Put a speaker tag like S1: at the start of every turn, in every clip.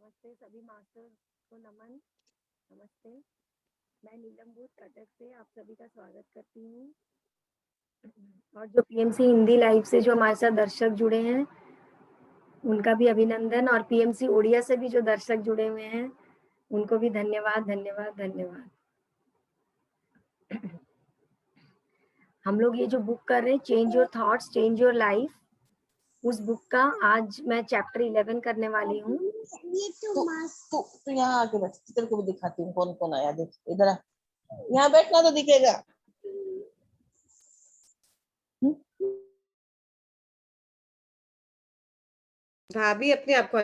S1: नमस्ते सभी मास्टर को नमन। नमस्ते, मैं नीलम बूथ कटक से आप सभी का स्वागत करती हूँ। और जो पीएमसी हिंदी लाइव से जो हमारे साथ दर्शक जुड़े हैं उनका भी अभिनंदन, और पीएमसी ओडिया से भी जो दर्शक जुड़े हुए हैं उनको भी धन्यवाद धन्यवाद धन्यवाद। हम लोग ये जो बुक कर रहे हैं change your thoughts change your life, उस बुक का आज मैं चैप्टर 11 करने वाली हूँ।
S2: तो यहाँ आके बैठ, तेरे को भी दिखाती हूँ कौन कौन आया। देख इधर आ, यहाँ बैठना तो दिखेगा।
S3: भाभी अपने आप को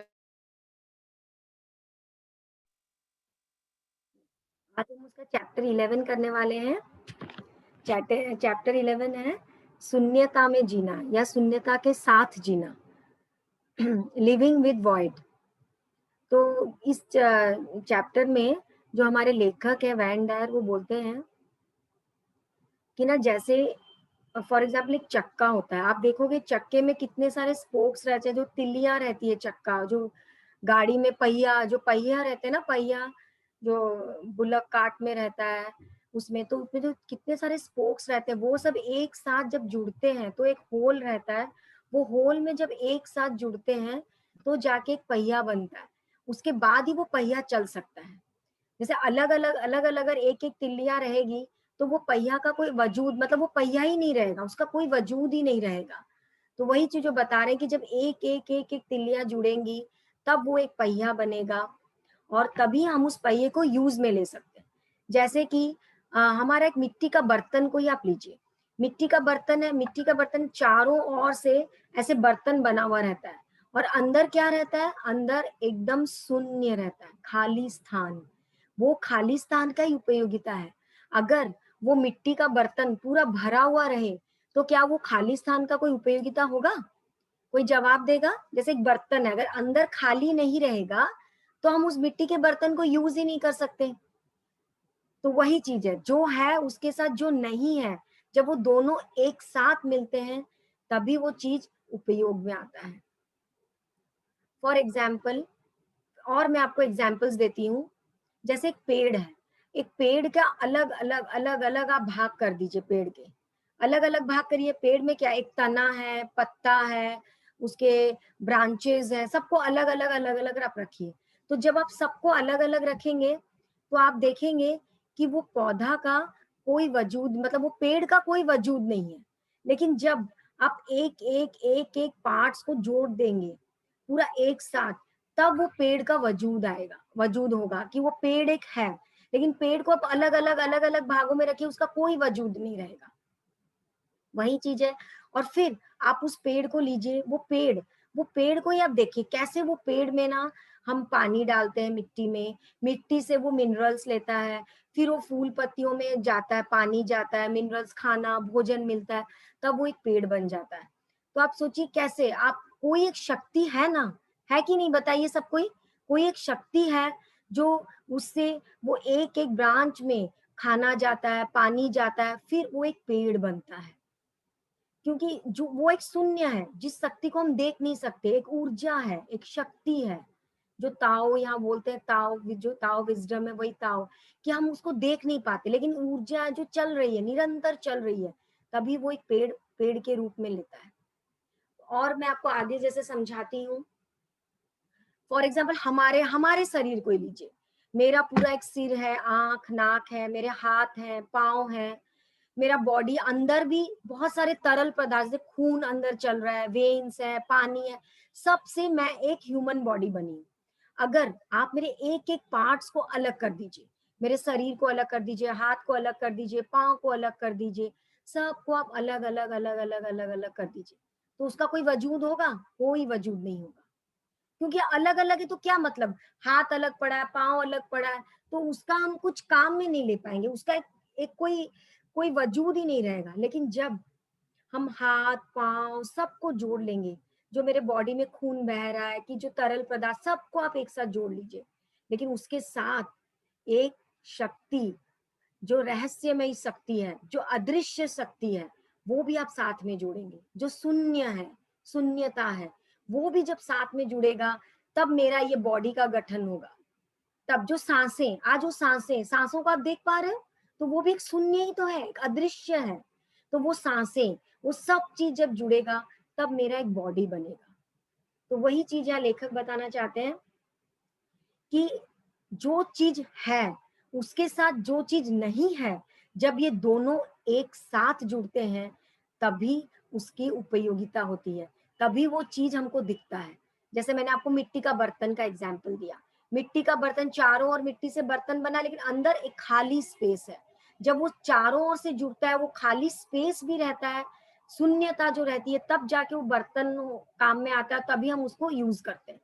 S1: आज हम उसका चैप्टर 11 करने वाले हैं। चैप्टर 11 है शून्यता में जीना या शून्यता के साथ जीना, लिविंग विद वॉइड। तो इस चैप्टर में जो हमारे लेखक है वैन डायर, वो बोलते हैं कि ना, जैसे फॉर एग्जाम्पल एक चक्का होता है, आप देखोगे चक्के में कितने सारे स्पोक्स रहते हैं, जो तिल्लियां रहती है चक्का, जो गाड़ी में पहिया, जो पहिया रहते हैं ना, पहिया जो बुलक कार्ट में रहता है उसमें, तो उसमें जो कितने सारे स्पोक्स रहते हैं वो सब एक साथ जब जुड़ते हैं तो एक होल रहता है। वो होल में जब एक साथ जुड़ते हैं तो जाके एक पहिया बनता है, उसके बाद ही वो पहिया चल सकता है। जैसे अलग अलग अगर एक एक तिल्लियां रहेगी तो वो पहिया का कोई वजूद, मतलब वो पहिया ही नहीं रहेगा, उसका कोई वजूद ही नहीं रहेगा। तो वही चीज जो बता रहे हैं कि जब एक एक एक एक तिल्लियां जुड़ेंगी तब वो एक पहिया बनेगा, और तभी हम उस पहिए को यूज में ले सकते हैं। जैसे कि हमारा एक मिट्टी का बर्तन को ही आप लीजिए, मिट्टी का बर्तन है, मिट्टी का बर्तन चारों ओर से ऐसे बर्तन बना हुआ रहता है, और अंदर क्या रहता है, अंदर एकदम शून्य रहता है, खाली स्थान। वो खाली स्थान का ही उपयोगिता है। अगर वो मिट्टी का बर्तन पूरा भरा हुआ रहे तो क्या वो खाली स्थान का कोई उपयोगिता होगा? कोई जवाब देगा? जैसे एक बर्तन है, अगर अंदर खाली नहीं रहेगा तो हम उस मिट्टी के बर्तन को यूज ही नहीं कर सकते। तो वही चीज है, जो है उसके साथ जो नहीं है, जब वो दोनों एक साथ मिलते हैं तभी वो चीज उपयोग में आता है। फॉर एग्जाम्पल, और मैं आपको एग्जाम्पल्स देती हूँ। जैसे एक पेड़ है, एक पेड़ का अलग अलग आप भाग कर दीजिए, पेड़ के अलग अलग भाग करिए। पेड़ में क्या, एक तना है, पत्ता है, उसके ब्रांचेस है, सबको अलग अलग आप रखिए। तो जब आप सबको अलग अलग रखेंगे तो आप देखेंगे कि वो पौधा का कोई वजूद, मतलब वो पेड़ का कोई वजूद नहीं है। लेकिन जब आप एक एक एक एक पार्ट्स को जोड़ देंगे पूरा एक साथ, तब वो पेड़ का वजूद आएगा, वजूद होगा कि वो पेड़ एक है। लेकिन पेड़ को आप अलग अलग भागों में रखिए, उसका कोई वजूद नहीं रहेगा। वही चीज है। और फिर आप उस पेड़ को लीजिए, वो पेड़ को ही आप देखिए कैसे वो पेड़ में ना हम पानी डालते हैं मिट्टी में, मिट्टी से वो मिनरल्स लेता है, फिर वो फूल पत्तियों में जाता है, पानी जाता है, मिनरल्स, खाना, भोजन मिलता है, तब वो एक पेड़ बन जाता है। तो आप सोचिए कैसे, आप कोई एक शक्ति है ना, है कि नहीं, बताइए सब। कोई एक शक्ति है जो उससे वो एक एक ब्रांच में खाना जाता है, पानी जाता है, फिर वो एक पेड़ बनता है। क्योंकि जो वो एक शून्य है, जिस शक्ति को हम देख नहीं सकते, एक ऊर्जा है, एक शक्ति है, जो ताओ यहाँ बोलते हैं, ताओ जो ताओ विजडम है, वही ताओ, कि हम उसको देख नहीं पाते, लेकिन ऊर्जा जो चल रही है, निरंतर चल रही है, तभी वो एक पेड़ के रूप में लेता है। और मैं आपको आगे जैसे समझाती हूँ। फॉर एग्जाम्पल, हमारे हमारे शरीर को ही लीजिए। मेरा पूरा एक सिर है, आंख नाक है, मेरे हाथ हैं, पाँव हैं, मेरा बॉडी अंदर भी बहुत सारे तरल पदार्थ से खून अंदर चल रहा है, वेन्स है, पानी है, सबसे मैं एक ह्यूमन बॉडी बनी हूँ। अगर आप मेरे एक एक पार्ट्स को अलग कर दीजिए, मेरे शरीर को अलग कर दीजिए, हाथ को अलग कर दीजिए, पाँव को अलग कर दीजिए, सबको आप अलग अलग कर दीजिए, तो उसका कोई वजूद होगा? कोई वजूद नहीं होगा। क्योंकि अलग अलग है तो क्या मतलब, हाथ अलग पड़ा है, पाँव अलग पड़ा है, तो उसका हम कुछ काम में नहीं ले पाएंगे, उसका एक कोई वजूद ही नहीं रहेगा। लेकिन जब हम हाथ पाँव सबको जोड़ लेंगे, जो मेरे बॉडी में खून बह रहा है, कि जो तरल पदार्थ, सबको आप एक साथ जोड़ लीजिए, लेकिन उसके साथ एक शक्ति, जो रहस्यमयी शक्ति है, जो अदृश्य शक्ति है, वो भी आप साथ में जोड़ेंगे। जो शून्य है, शून्यता है, वो भी जब साथ में जुड़ेगा तब मेरा ये बॉडी का गठन होगा। तब जो सांसें, आज वो सांसें, सांसों को आप देख पा रहे हो, तो वो भी एक शून्य ही तो है, एक अदृश्य है। तो वो सांसें, वो सब चीज जब जुड़ेगा तब मेरा एक बॉडी बनेगा। तो वही चीज यहाँ लेखक बताना चाहते हैं कि जो चीज है उसके साथ जो चीज नहीं है, जब ये दोनों एक साथ जुड़ते हैं तभी उसकी उपयोगिता होती है, तभी वो चीज हमको दिखता है। जैसे मैंने आपको मिट्टी का बर्तन का एग्जाम्पल दिया, मिट्टी का बर्तन चारों ओर मिट्टी से बर्तन बना, लेकिन अंदर एक खाली स्पेस है। जब वो चारों ओर से जुड़ता है, वो खाली स्पेस भी रहता है, शून्यता जो रहती है, तब जाके वो बर्तन काम में आता है, तभी हम उसको यूज करते हैं।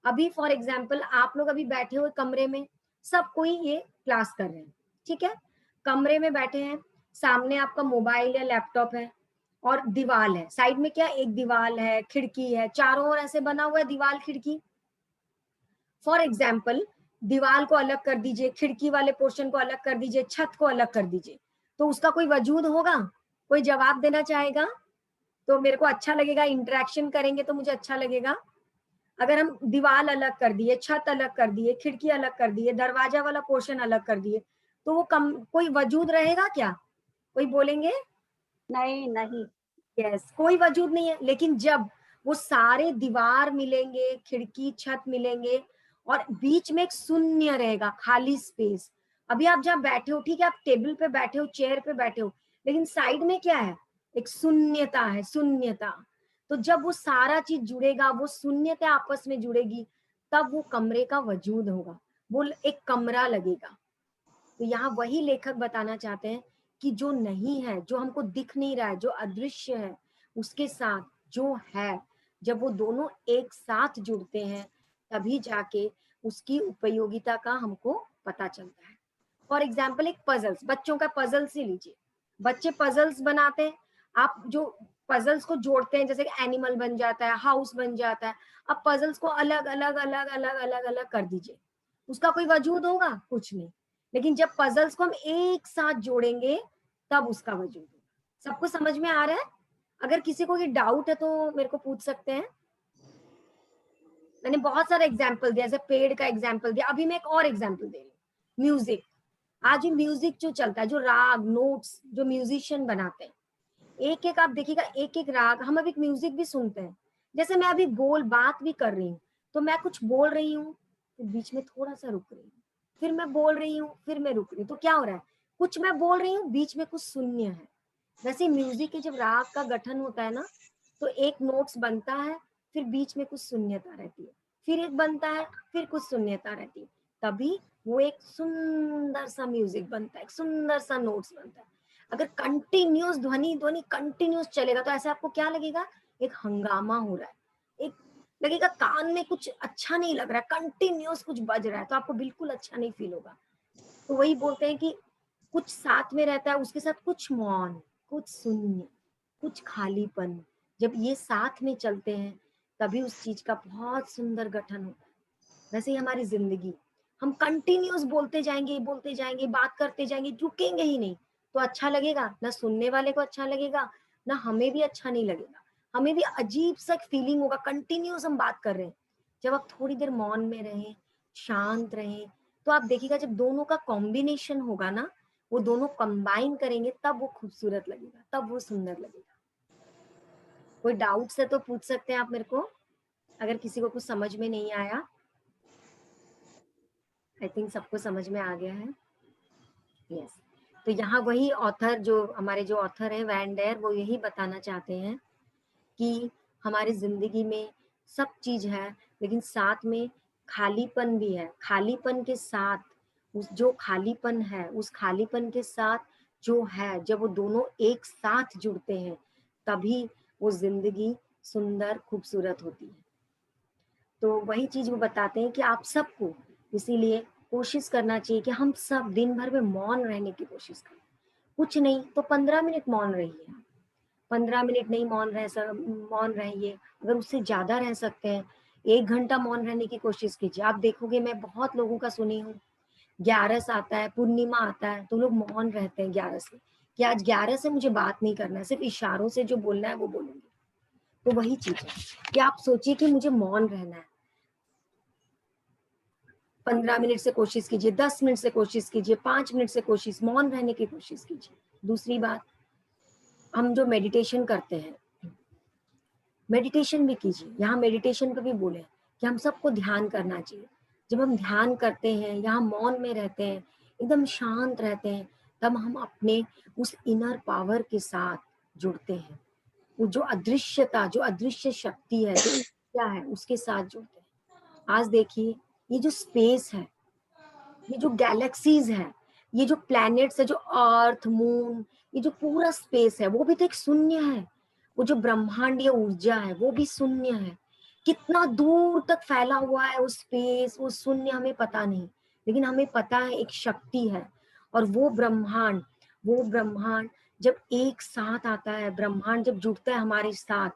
S1: अभी फॉर एग्जाम्पल आप लोग अभी बैठे हुए कमरे में, सब कोई ये क्लास कर रहे हैं, ठीक है, कमरे में बैठे हैं, सामने आपका मोबाइल या लैपटॉप है और दीवार है, साइड में क्या, एक दीवार है, खिड़की है, चारों ओर ऐसे बना हुआ है दीवार खिड़की। फॉर एग्जाम्पल दीवार को अलग कर दीजिए, खिड़की वाले पोर्शन को अलग कर दीजिए, छत को अलग कर दीजिए, तो उसका कोई वजूद होगा? कोई जवाब देना चाहेगा? तो मेरे को अच्छा लगेगा, इंटरेक्शन करेंगे तो मुझे अच्छा लगेगा। अगर हम दीवार अलग कर दिए, छत अलग कर दिए, खिड़की अलग कर दिए, दरवाजा वाला पोर्शन अलग कर दिए, तो वो कोई वजूद रहेगा क्या? कोई बोलेंगे?
S4: नहीं नहीं।
S1: यस, कोई वजूद नहीं है। लेकिन जब वो सारे दीवार मिलेंगे, खिड़की छत मिलेंगे और बीच में एक शून्य रहेगा, खाली स्पेस। अभी आप जहाँ बैठे हो, ठीक है, आप टेबल पे बैठे हो, चेयर पे बैठे हो, लेकिन साइड में क्या है, एक शून्यता है, शून्यता। तो जब वो सारा चीज जुड़ेगा, वो शून्यता आपस में जुड़ेगी, तब वो कमरे का वजूद होगा, वो एक कमरा लगेगा। तो यहाँ वही लेखक बताना चाहते हैं कि जो नहीं है, जो हमको दिख नहीं रहा है, जो अदृश्य है, उसके साथ जो है, जब वो दोनों एक साथ जुड़ते हैं तभी जाके उसकी उपयोगिता का हमको पता चलता है। फॉर एग्जाम्पल एक पजल्स, बच्चों का पजल्स ही लीजिए, बच्चे पजल्स बनाते हैं, आप जो पजल्स को जोड़ते हैं, जैसे एनिमल बन जाता है, हाउस बन जाता है, अब पजल्स को अलग अलग अलग अलग अलग अलग कर दीजिए, उसका कोई वजूद होगा? कुछ नहीं। लेकिन जब पजल्स को हम एक साथ जोड़ेंगे तब उसका वजूद होगा। सबको समझ में आ रहा है? अगर किसी को ये डाउट है तो मेरे को पूछ सकते हैं। मैंने बहुत सारा एग्जाम्पल दिया, जैसे पेड़ का एग्जाम्पल दिया, अभी मैं एक और एग्जाम्पल दे रही हूँ, म्यूजिक। आज भी म्यूजिक जो चलता है, जो राग नोट्स जो म्यूजिशियन बनाते हैं, एक एक आप देखिएगा, एक एक राग, हम अभी म्यूजिक भी सुनते हैं। जैसे मैं अभी बात भी कर रही हूँ, तो मैं कुछ बोल रही हूँ, तो बीच में थोड़ा सा रुक रही हूँ, फिर मैं बोल रही हूँ, फिर मैं रुक रही हूँ, तो क्या हो रहा है, कुछ मैं बोल रही हूँ, बीच में कुछ शून्य है। वैसे म्यूजिक के जब राग का गठन होता है ना, तो एक नोट्स बनता है, फिर बीच में कुछ शून्यता रहती है, फिर एक बनता है, फिर कुछ शून्यता रहती है, तभी वो एक सुंदर सा म्यूजिक बनता है, एक सुंदर सा नोट्स बनता है। अगर कंटिन्यूस ध्वनि ध्वनि कंटिन्यूस चलेगा तो ऐसे आपको क्या लगेगा, एक हंगामा हो रहा है, एक लगेगा कान में कुछ अच्छा नहीं लग रहा है, कंटिन्यूस कुछ बज रहा है, तो आपको बिल्कुल अच्छा नहीं फील होगा। तो वही बोलते हैं कि कुछ साथ में रहता है, उसके साथ कुछ मौन, कुछ शून्य, कुछ खालीपन, जब ये साथ में चलते हैं तभी उस चीज का बहुत सुंदर गठन होता है। वैसे ही हमारी जिंदगी, हम कंटिन्यूस बोलते जाएंगे, बात करते जाएंगे, रुकेंगे ही नहीं, तो अच्छा लगेगा ना, सुनने वाले को अच्छा लगेगा ना, हमें भी अच्छा नहीं लगेगा, हमें भी अजीब सा फीलिंग होगा, कंटिन्यूस हम बात कर रहे हैं। जब आप थोड़ी देर मौन में रहें, शांत रहें, तो आप देखिएगा जब दोनों का कॉम्बिनेशन होगा ना, वो दोनों कंबाइन करेंगे, तब वो खूबसूरत लगेगा, तब वो सुंदर लगेगा। कोई डाउट्स है तो पूछ सकते हैं आप मेरे को, अगर किसी को कुछ समझ में नहीं आया। आई थिंक सबको समझ में आ गया है। यस, तो यहाँ वही ऑथर, जो हमारे जो ऑथर है वैन डेयर, वो यही बताना चाहते हैं कि हमारी जिंदगी में सब चीज है, लेकिन साथ में खालीपन भी है। खालीपन के साथ उस जो खालीपन है, उस खालीपन के साथ जो है, जब वो दोनों एक साथ जुड़ते हैं तभी वो जिंदगी सुंदर खूबसूरत होती है। तो वही चीज वो बताते हैं कि आप सबको इसीलिए कोशिश करना चाहिए कि हम सब दिन भर में मौन रहने की कोशिश करें। कुछ नहीं तो 15 मिनट मौन रहिए, 15 मिनट नहीं मौन रहिए, अगर उससे ज्यादा रह सकते हैं 1 घंटा मौन रहने की कोशिश कीजिए। आप देखोगे, मैं बहुत लोगों का सुनी हूँ, 11 आता है, पूर्णिमा आता है, तो लोग मौन रहते हैं 11 से, कि आज 11 से मुझे बात नहीं करना है, सिर्फ इशारों से जो बोलना है वो बोलूंगी। तो वही चीज है कि आप सोचिए कि मुझे मौन रहना है, 15 मिनट से कोशिश कीजिए, 10 मिनट से कोशिश कीजिए, 5 मिनट से कोशिश, मौन रहने की कोशिश कीजिए। दूसरी बात, हम जो मेडिटेशन करते हैं, मेडिटेशन भी कीजिए। यहाँ मेडिटेशन को भी बोले कि हम सबको ध्यान करना चाहिए। जब हम ध्यान करते हैं, यहाँ मौन में रहते हैं, एकदम शांत रहते हैं, तब हम अपने उस इनर पावर के साथ जुड़ते हैं। वो जो अदृश्यता, जो अदृश्य शक्ति है, जो ऊर्जा है, उसके साथ जुड़ते हैं। आज देखिए, ये जो स्पेस है, ये जो गैलेक्सीज है, ये जो प्लैनेट्स है, जो अर्थ, मून, ये जो पूरा स्पेस है, वो भी तो एक शून्य है। वो जो ब्रह्मांडीय ऊर्जा है, वो भी शून्य है। कितना दूर तक फैला हुआ है वो स्पेस, वो शून्य, हमें पता नहीं, लेकिन हमें पता है एक शक्ति है। और वो ब्रह्मांड जब एक साथ आता है, ब्रह्मांड जब जुड़ता है हमारे साथ,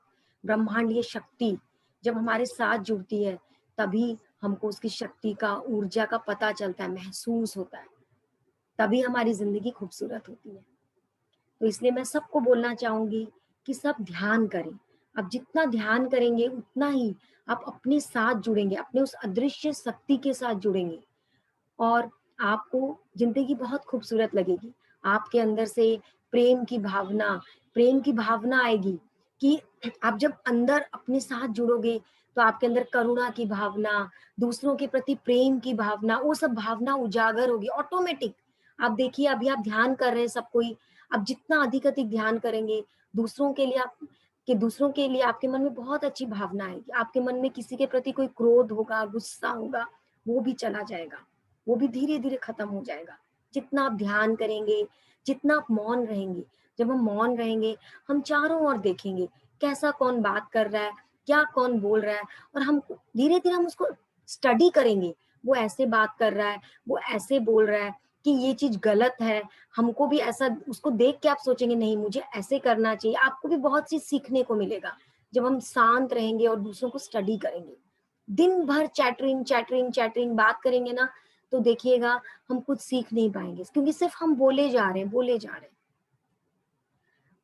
S1: ब्रह्मांडीय शक्ति जब हमारे साथ जुड़ती है, तभी हमको उसकी शक्ति का, ऊर्जा का पता चलता है, महसूस होता है। तभी हमारी जिंदगी खूबसूरत होती है। तो इसलिए मैं सबको बोलना चाहूंगी कि सब ध्यान करें। अब जितना ध्यान करेंगे उतना ही आप अपने साथ जुड़ेंगे, अपने उस अदृश्य शक्ति के साथ जुड़ेंगे, और आपको जिंदगी बहुत खूबसूरत लगेगी। आपके अंदर से प्रेम की भावना आएगी कि आप जब अंदर अपने साथ जुड़ोगे तो आपके अंदर करुणा की भावना, दूसरों के प्रति प्रेम की भावना, वो सब भावना उजागर होगी ऑटोमेटिक। आप देखिए, अभी आप ध्यान कर रहे हैं सब कोई, अब जितना अधिक अधिक ध्यान करेंगे दूसरों के लिए आपके मन में बहुत अच्छी भावना आएगी। आपके मन में किसी के प्रति कोई क्रोध होगा, गुस्सा होगा, वो भी चला जाएगा, वो भी धीरे धीरे खत्म हो जाएगा। जितना आप ध्यान करेंगे, जितना आप मौन रहेंगे, जब हम मौन रहेंगे, हम चारों ओर देखेंगे कैसा कौन बात कर रहा है, क्या कौन बोल रहा है, और हम धीरे धीरे हम उसको स्टडी करेंगे। वो ऐसे बात कर रहा है, वो ऐसे बोल रहा है कि ये चीज गलत है, हमको भी ऐसा, उसको देख के आप सोचेंगे नहीं मुझे ऐसे करना चाहिए। आपको भी बहुत चीज सीखने को मिलेगा जब हम शांत रहेंगे और दूसरों को स्टडी करेंगे। दिन भर चैटरिंग चैटरिंग चैटरिंग बात करेंगे ना, तो देखिएगा हम कुछ सीख नहीं पाएंगे, क्योंकि सिर्फ हम बोले जा रहे हैं।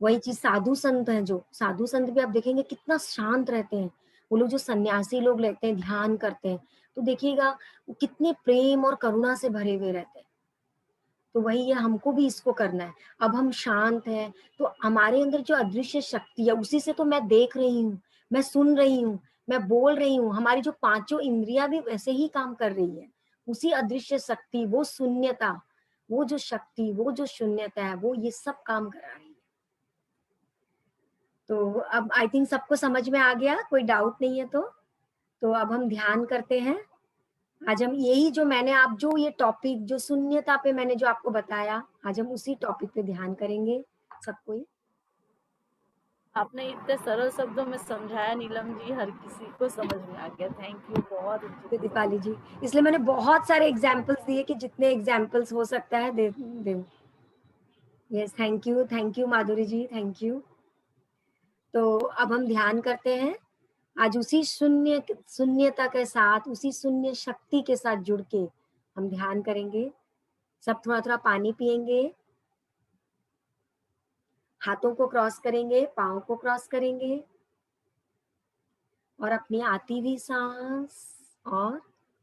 S1: वही चीज साधु संत हैं, जो साधु संत भी आप देखेंगे कितना शांत रहते हैं। वो लोग जो सन्यासी लोग लेते हैं, ध्यान करते हैं, तो देखिएगा वो कितने प्रेम और करुणा से भरे हुए रहते हैं। तो वही है, हमको भी इसको करना है। अब हम शांत हैं तो हमारे अंदर जो अदृश्य शक्ति है, उसी से तो मैं देख रही हूँ, मैं सुन रही हूँ, मैं बोल रही हूँ, हमारी जो पांचों इंद्रियां भी वैसे ही काम कर रही है। उसी अदृश्य शक्ति, वो शून्यता, वो जो शक्ति, वो जो शून्यता है, वो ये सब काम करा रही है। तो अब आई थिंक सबको समझ में आ गया, कोई डाउट नहीं है। तो अब हम ध्यान करते हैं। आज हम यही जो मैंने आप जो ये टॉपिक जो शून्यता पे मैंने जो आपको बताया, आज हम उसी टॉपिक पे ध्यान करेंगे सब कोई।
S5: आपने इतने सरल शब्दों में समझाया नीलम जी, हर किसी को समझ में आ गया। थैंक यू, बहुत अच्छी
S1: दीपाली जी, इसलिए मैंने बहुत सारे एग्जाम्पल्स दिए कि जितने एग्जाम्पल्स हो सकता है दे। Yes, thank you Madhuri ji, thank you. तो अब हम ध्यान करते हैं। आज उसी शून्यता के साथ, उसी शून्य शक्ति के साथ जुड़ के हम ध्यान करेंगे। सब थोड़ा थोड़ा पानी पिएंगे, हाथों को क्रॉस करेंगे, पाँव को क्रॉस करेंगे, और अपनी आती हुई सांस और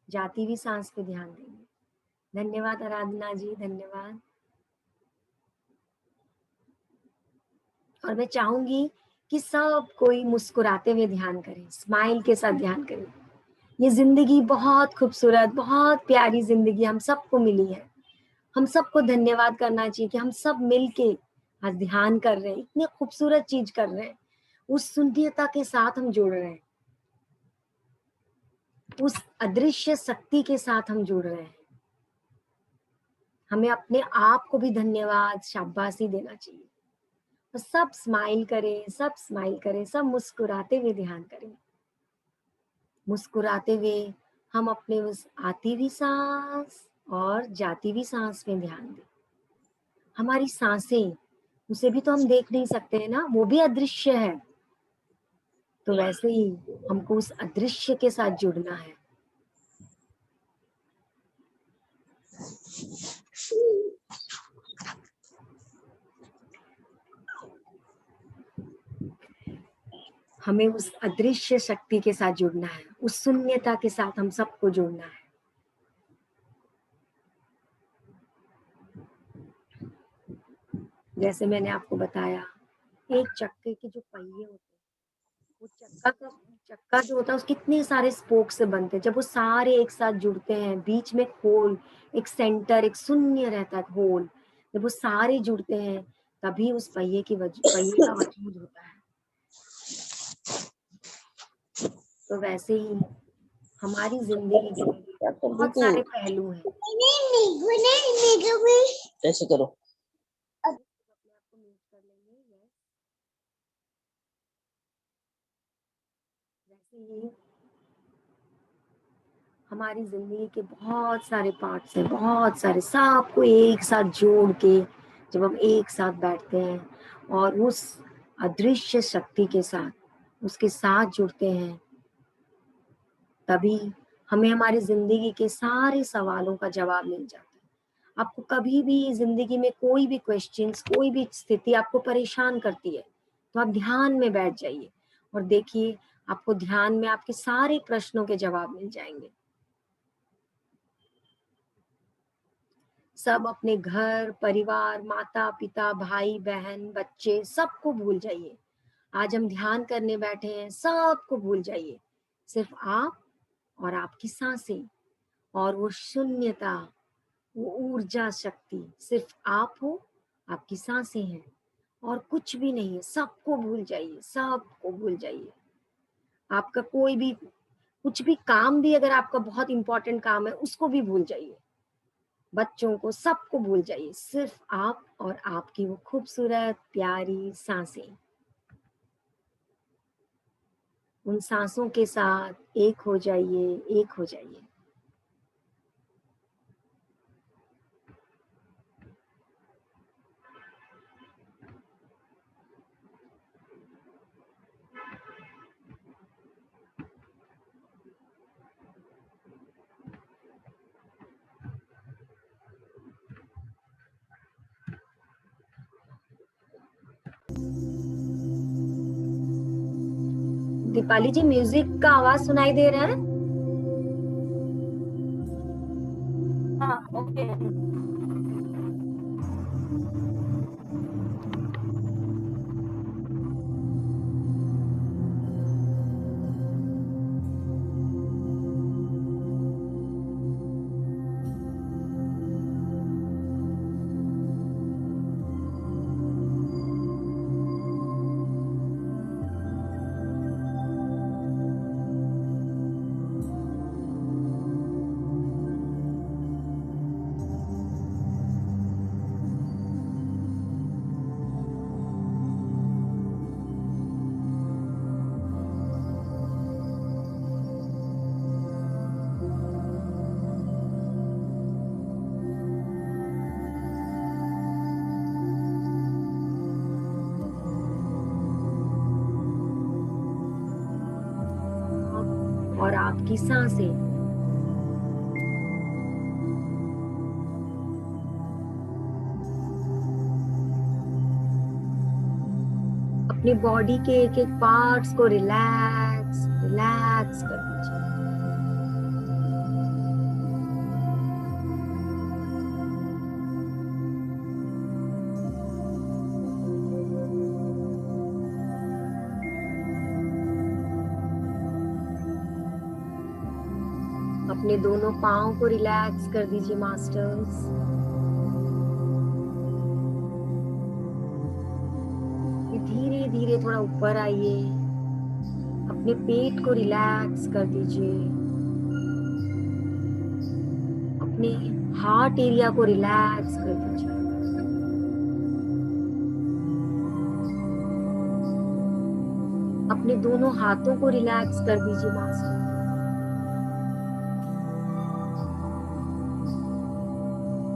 S1: जाती हुई सांस पे ध्यान देंगे। धन्यवाद आराधना जी, धन्यवाद। और मैं चाहूंगी कि सब कोई मुस्कुराते हुए ध्यान करें, स्माइल के साथ ध्यान करें। ये जिंदगी बहुत खूबसूरत, बहुत प्यारी जिंदगी हम सबको मिली है। हम सबको धन्यवाद करना चाहिए कि हम सब मिलके आज ध्यान कर रहे हैं, इतने खूबसूरत चीज कर रहे हैं। उस शून्यता के साथ हम जुड़ रहे हैं, उस अदृश्य शक्ति के साथ हम जुड़ रहे हैं। हमें अपने आप को भी धन्यवाद, शाबाशी देना चाहिए। तो सब स्माइल करें, सब स्माइल करें, सब मुस्कुराते हुए ध्यान करें। मुस्कुराते हुए हम अपने उस आती हुई सांस और जाती हुई सांस में ध्यान दें। हमारी सांसें, उसे भी तो हम देख नहीं सकते हैं ना, वो भी अदृश्य है। तो वैसे ही हमको उस अदृश्य के साथ जुड़ना है। हमें उस अदृश्य शक्ति के साथ जुड़ना है, उस शून्यता के साथ हम सबको जुड़ना है। जैसे मैंने आपको बताया, एक चक्के के जो पहिए होते हैं, वो चक्का जो होता है उसके कितने सारे स्पोक से बनते हैं। जब वो सारे एक साथ जुड़ते हैं, बीच में होल, एक सेंटर, एक शून्य रहता है, होल, जब वो सारे जुड़ते हैं तभी उस पहिए का वजूद होता है। तो वैसे ही हमारी जिंदगी के
S2: क्या कर रही
S1: बहुत
S2: तू?
S1: सारे पहलू हैं।
S2: कैसे करो?
S1: अपने आप को म्यूट कर लेंगे। यस, वैसे ही हमारी जिंदगी के बहुत सारे पार्ट्स हैं, बहुत सारे, सबको एक साथ जोड़ के जब हम एक साथ बैठते हैं और उस अदृश्य शक्ति के साथ, उसके साथ जुड़ते हैं, तभी हमें हमारी जिंदगी के सारे सवालों का जवाब मिल जाता है। आपको कभी भी जिंदगी में कोई भी क्वेश्चंस, कोई भी स्थिति आपको परेशान करती है, तो आप ध्यान में बैठ जाइए और देखिए, आपको ध्यान में आपके सारे प्रश्नों के जवाब मिल जाएंगे। सब अपने घर परिवार, माता पिता, भाई बहन, बच्चे, सबको भूल जाइए। आज हम ध्यान करने बैठे हैं, सबको भूल जाइए। सिर्फ आप और आपकी सांसें और वो शून्यता, वो ऊर्जा शक्ति, सिर्फ आप हो, आपकी सांसें हैं और कुछ भी नहीं है। सबको भूल जाइए, सबको भूल जाइए। आपका कोई भी कुछ भी काम भी, अगर आपका बहुत इंपॉर्टेंट काम है, उसको भी भूल जाइए। बच्चों को, सबको भूल जाइए। सिर्फ आप और आपकी वो खूबसूरत प्यारी सांसें। उन सांसों के साथ एक हो जाइए, एक हो जाइए। दीपाली जी, म्यूजिक का आवाज सुनाई दे रहा है?
S5: हाँ, ओके।
S1: और आपकी सांसें अपनी बॉडी के एक एक पार्ट्स को रिलैक्स रिलैक्स कर दीजिए। अपने दोनों पाँव को रिलैक्स कर दीजिए मास्टर्स। धीरे धीरे थोड़ा ऊपर आइए, अपने पेट को रिलैक्स कर दीजिए, अपने हार्ट एरिया को रिलैक्स कर दीजिए। अपने दोनों हाथों को रिलैक्स कर दीजिए मास्टर।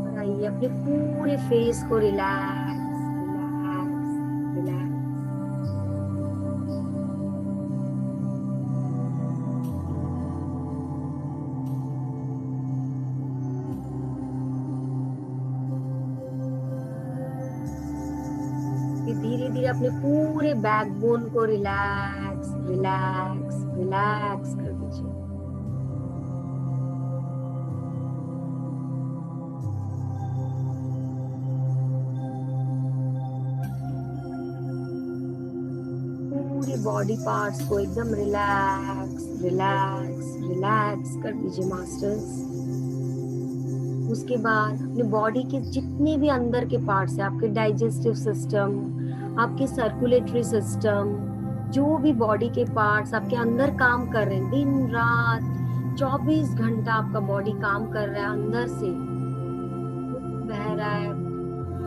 S1: और आइए, अपने पूरे फेस को रिलैक्स रिलैक्स रिलैक्स। धीरे धीरे अपने पूरे बैकबोन को रिलैक्स रिलैक्स रिलैक्स कर दीजिए। बॉडी पार्ट्स को एकदम रिलैक्स रिलैक्स रिलैक्स कर दीजिए मास्टर्स। उसके बाद अपने बॉडी के जितने भी अंदर के पार्ट्स हैं, आपके डाइजेस्टिव सिस्टम, आपके सर्कुलेटरी सिस्टम, जो भी बॉडी के पार्ट्स आपके अंदर काम कर रहे हैं, दिन रात 24 घंटा आपका बॉडी काम कर रहा है, अंदर से बह रहा है,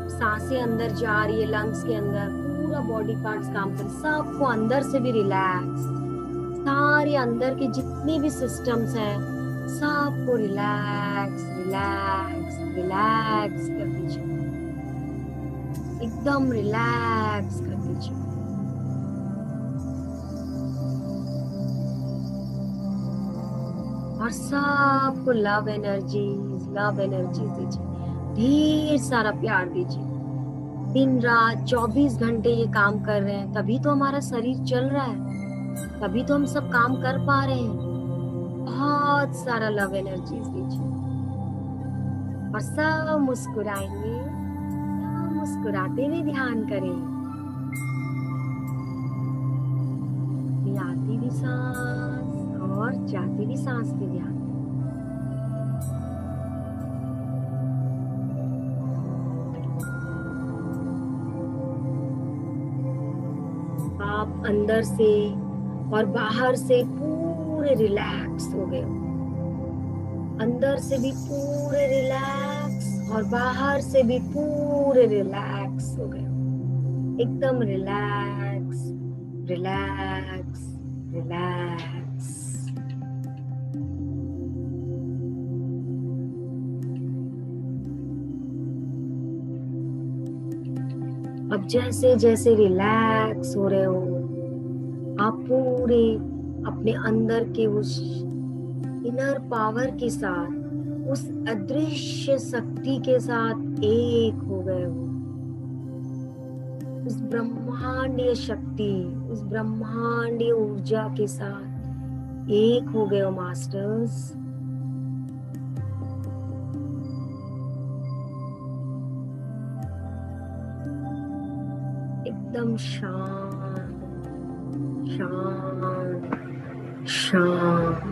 S1: सांसें अंदर जा रही है लंग्स के अंदर, पूरा बॉडी पार्ट्स काम कर, सबको अंदर से भी रिलैक्स, सारे अंदर के जितने भी सिस्टम्स हैं सबको रिलैक्स रिलैक्स रिलैक्स कर दीजिए, एकदम रिलैक्स कर दीजिए। और सबको लव एनर्जीज दीजिए, ढेर सारा प्यार दीजिए। दिन रात 24 घंटे ये काम कर रहे हैं, तभी तो हमारा शरीर चल रहा है, तभी तो हम सब काम कर पा रहे हैं। बहुत सारा लव एनर्जीज दीजिए और सब मुस्कुराएंगे, सब मुस्कुराते हुए ध्यान करें। आती भी सांस और जाती भी सांस पे ध्यान। आप अंदर से और बाहर से पूरे रिलैक्स हो गए हो, अंदर से भी पूरे रिलैक्स और बाहर से भी पूरे रिलैक्स हो गए हो, एकदम रिलैक्स रिलैक्स रिलैक्स। अब जैसे जैसे रिलैक्स हो रहे हो, आप पूरे अपने अंदर के उस इनर पावर के साथ, उस अदृश्य शक्ति के साथ एक हो गए हो, उस ब्रह्मांडीय शक्ति, उस ब्रह्मांडीय ऊर्जा के साथ एक हो गए हो मास्टर्स। एकदम शांत शांत शांत।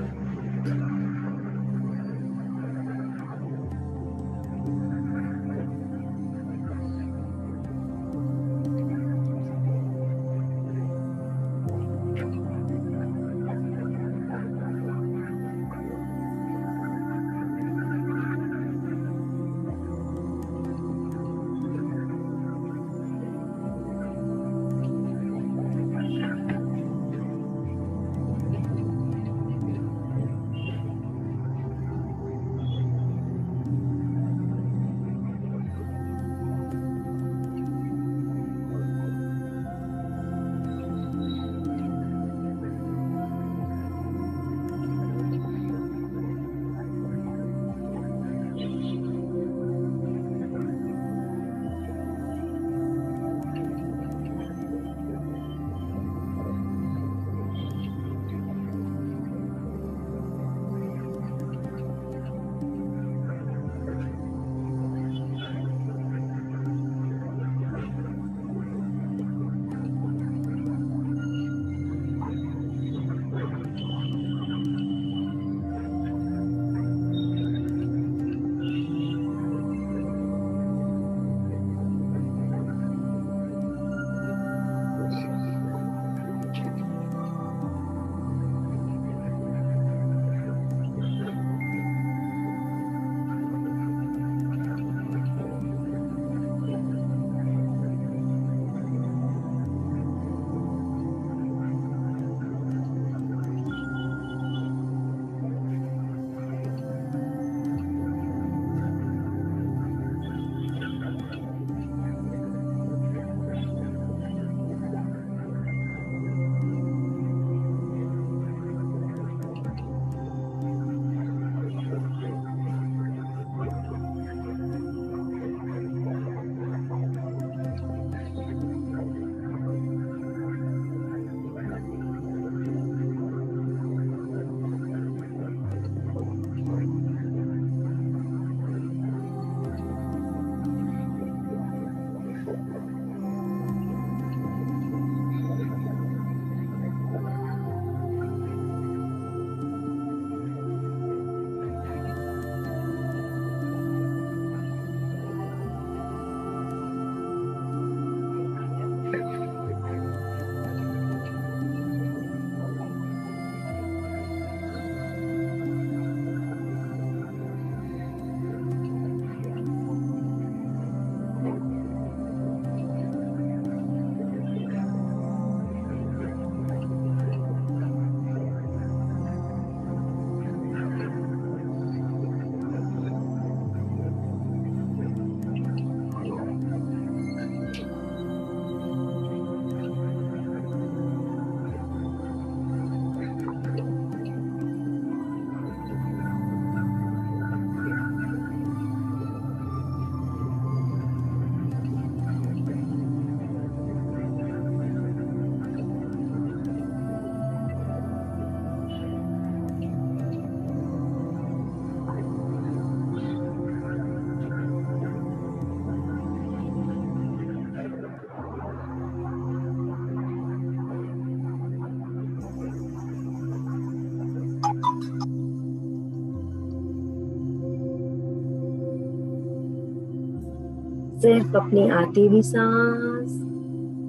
S1: सिर्फ अपनी आती हुई सांस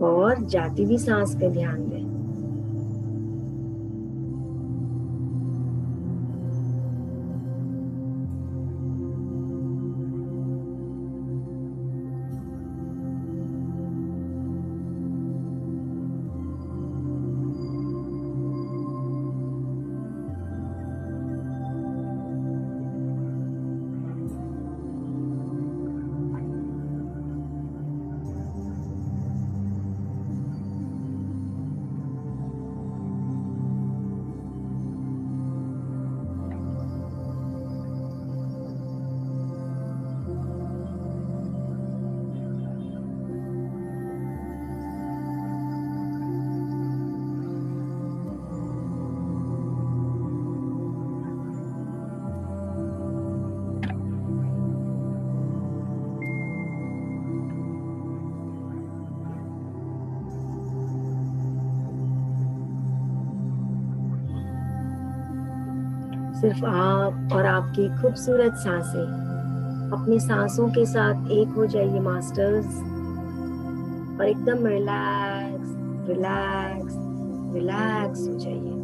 S1: और जाती हुई सांस पे ध्यान दें। सिर्फ आप और आपकी खूबसूरत सांसें। अपनी सांसों के साथ एक हो जाइए मास्टर्स, और एकदम रिलैक्स रिलैक्स रिलैक्स हो जाइए।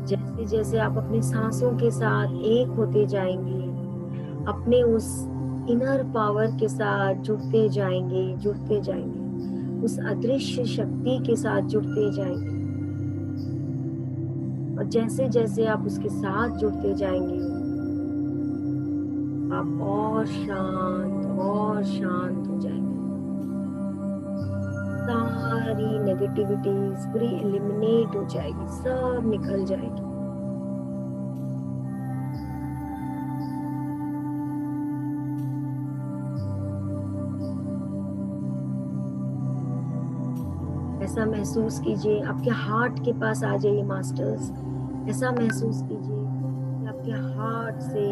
S1: जैसे जैसे आप अपनी सांसों के साथ एक होते जाएंगे, अपने उस इनर पावर के साथ जुड़ते जाएंगे, उस अदृश्य शक्ति के साथ जुड़ते जाएंगे। और जैसे जैसे आप उसके साथ जुड़ते जाएंगे, आप और शांत हो जाएंगे। सारी नेगेटिविटीज पूरी एलिमिनेट हो जाएगी, सब निकल जाएगी। ऐसा महसूस कीजिए, आपके हार्ट के पास आ जाइए मास्टर्स। ऐसा महसूस कीजिए कि आपके हार्ट से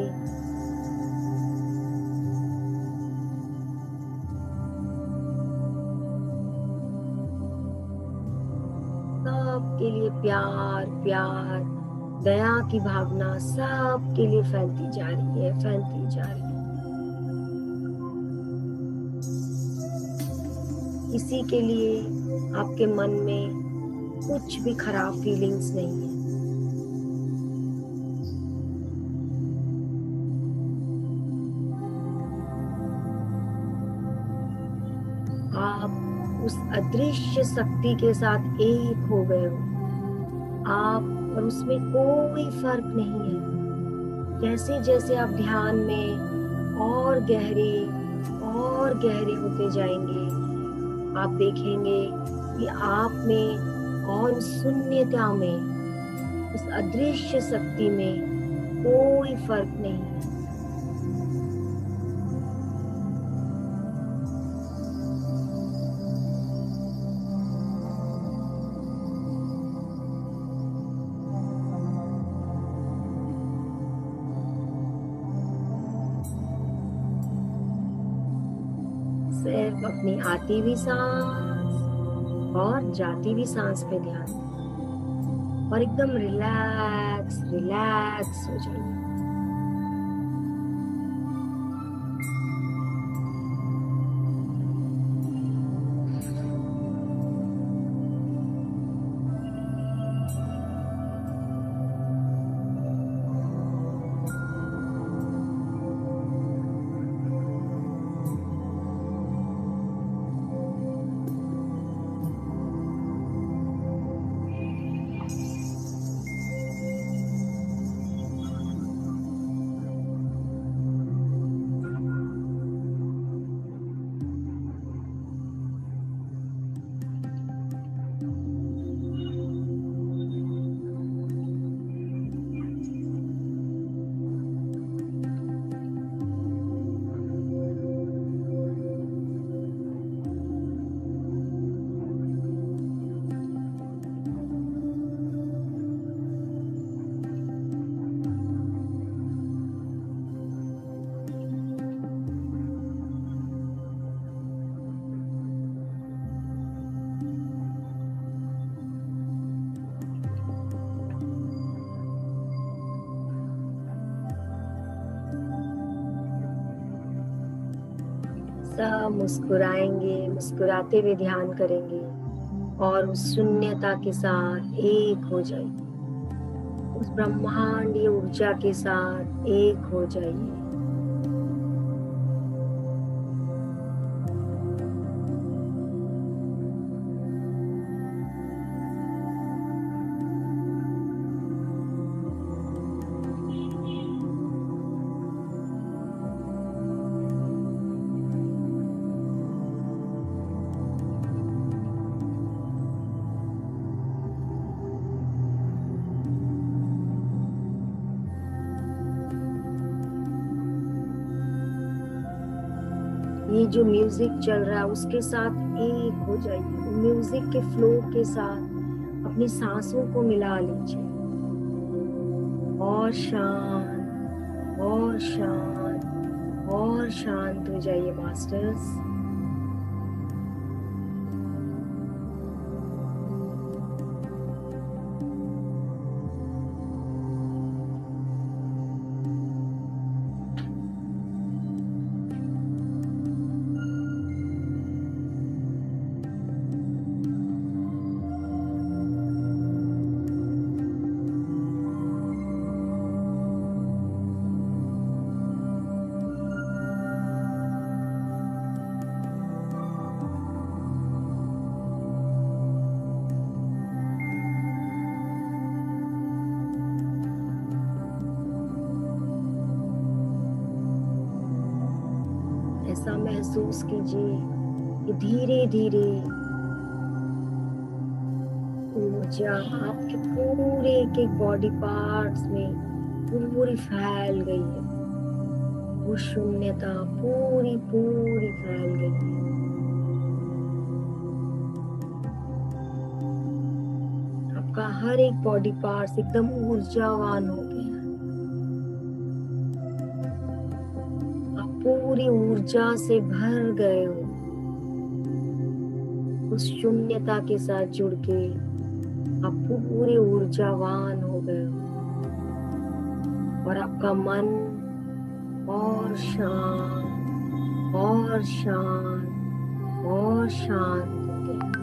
S1: सबके लिए प्यार प्यार, दया की भावना सबके लिए फैलती जा रही है। किसी के लिए आपके मन में कुछ भी खराब फीलिंग्स नहीं है। आप उस अदृश्य शक्ति के साथ एक हो गए हो, आप और उसमें कोई फर्क नहीं है। जैसे जैसे आप ध्यान में और गहरे होते जाएंगे, आप देखेंगे कि आप में और उस शून्यता में, उस अदृश्य शक्ति में कोई फर्क नहीं है। सिर्फ अपनी आती हुई सांस और जाती हुई सांस पे ध्यान, और एकदम रिलैक्स हो जाइए। सब मुस्कुराएंगे, मुस्कुराते हुए ध्यान करेंगे और उस शून्यता के साथ एक हो जाइए, उस ब्रह्मांडीय ऊर्जा के साथ एक हो जाइए। ये जो म्यूजिक चल रहा है उसके साथ एक हो जाइए, म्यूजिक के फ्लो के साथ अपनी सांसों को मिला लीजिए और शांत और शांत और शांत हो जाइए मास्टर्स। ऐसा महसूस कीजिए कि धीरे धीरे ऊर्जा आपके पूरे एक एक बॉडी पार्ट्स में पूरी फैल गई है, वो शून्यता पूरी पूरी फैल गई है। आपका हर एक बॉडी पार्ट्स एकदम ऊर्जावान हो गया, पूरी ऊर्जा से भर गए हो। उस शून्यता के साथ जुड़ के आप पूरे ऊर्जावान हो गए हो और आपका मन और शांत और शांत और शांत हो गया।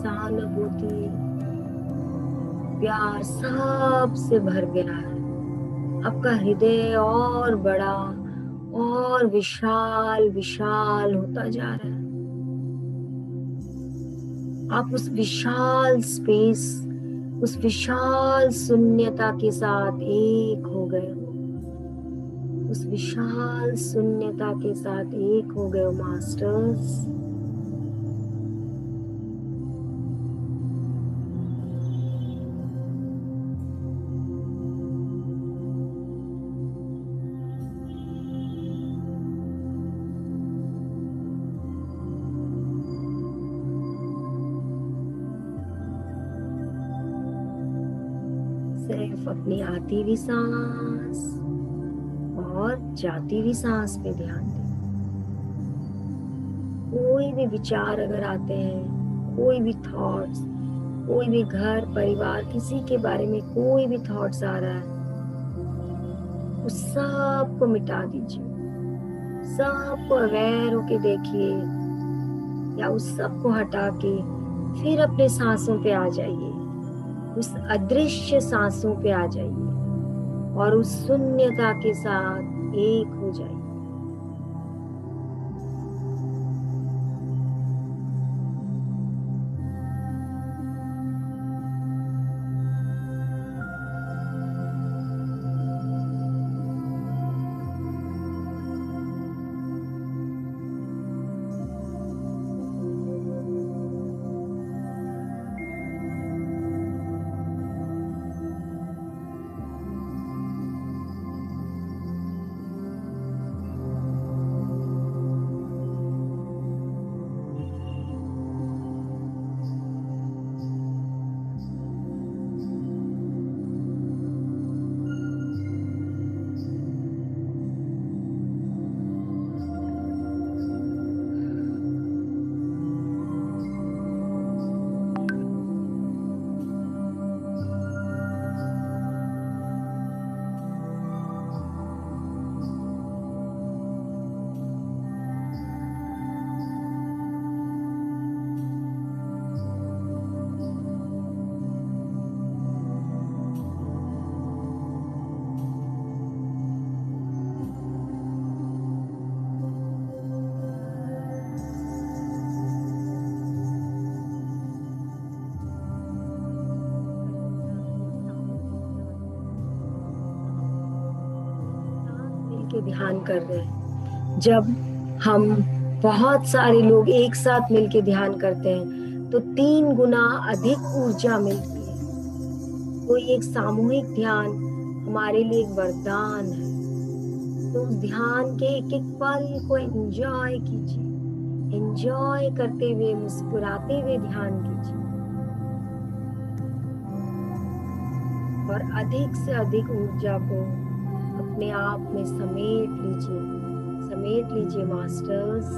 S1: सहानुभूति प्यार सब से भर गया है। आपका हृदय और बड़ा और विशाल विशाल होता जा रहा है। आप उस विशाल स्पेस, उस विशाल शून्यता के साथ एक हो गए हो, उस विशाल शून्यता के साथ एक हो गए हो मास्टर्स। सिर्फ अपनी आती हुई सांस और जाती हुई सांस पे ध्यान दें। कोई भी विचार अगर आते हैं, कोई भी थॉट्स, कोई भी घर परिवार किसी के बारे में कोई भी थॉट्स आ रहा है, उस सब को मिटा दीजिए, सबको अवेयर होके देखिए या उस सब को हटा के फिर अपने सांसों पे आ जाइए, उस अदृश्य सांसों पे आ जाइए और उस शून्यता के साथ एक हो जाइए। ध्यान कर रहे हैं। जब हम बहुत सारे लोग एक साथ मिलके ध्यान करते हैं तो 3 गुना अधिक ऊर्जा मिलती है। तो ये एक सामूहिक ध्यान हमारे लिए एक वरदान है। तो उस ध्यान के एक एक पल को एंजॉय कीजिए, एंजॉय करते हुए, मुस्कुराते हुए ध्यान कीजिए और अधिक से अधिक ऊर्जा को अपने आप में समेट लीजिए मास्टर्स।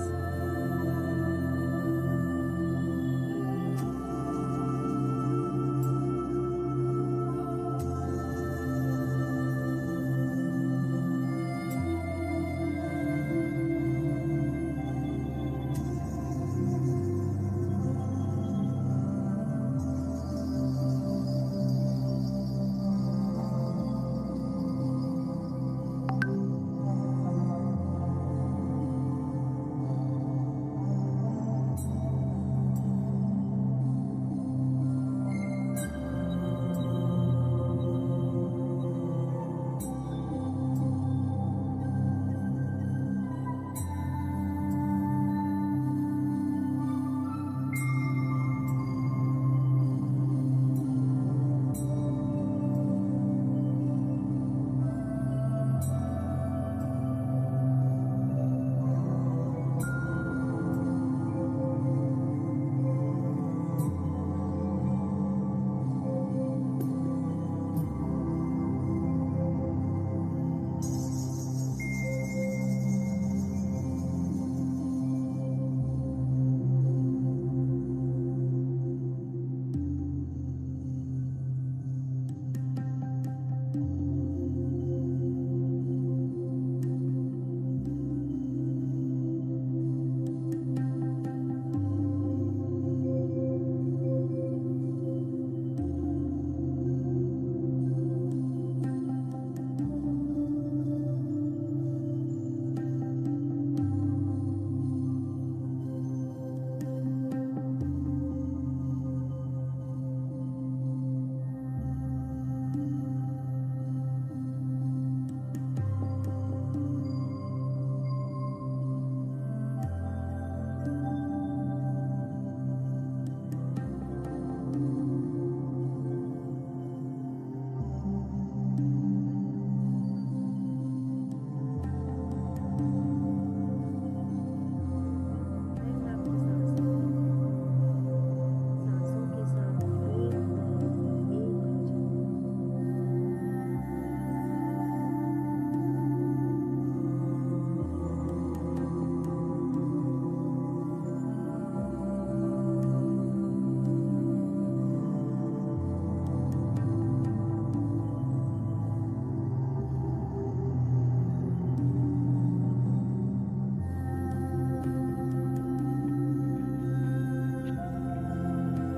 S1: सांसों के साथ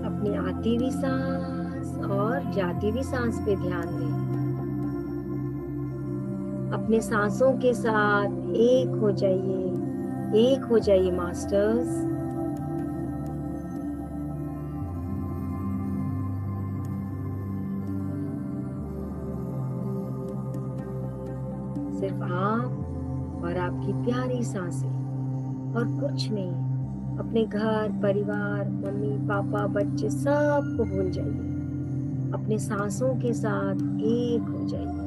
S1: अपनी आती हुई सांस और जाती हुई सांस पे ध्यान दें। अपने सांसों के साथ एक हो जाइए मास्टर्स। सिर्फ आप और आपकी प्यारी सांसें और कुछ नहीं। अपने घर परिवार, मम्मी पापा, बच्चे सबको भूल जाइए। अपने सांसों के साथ एक हो जाइए।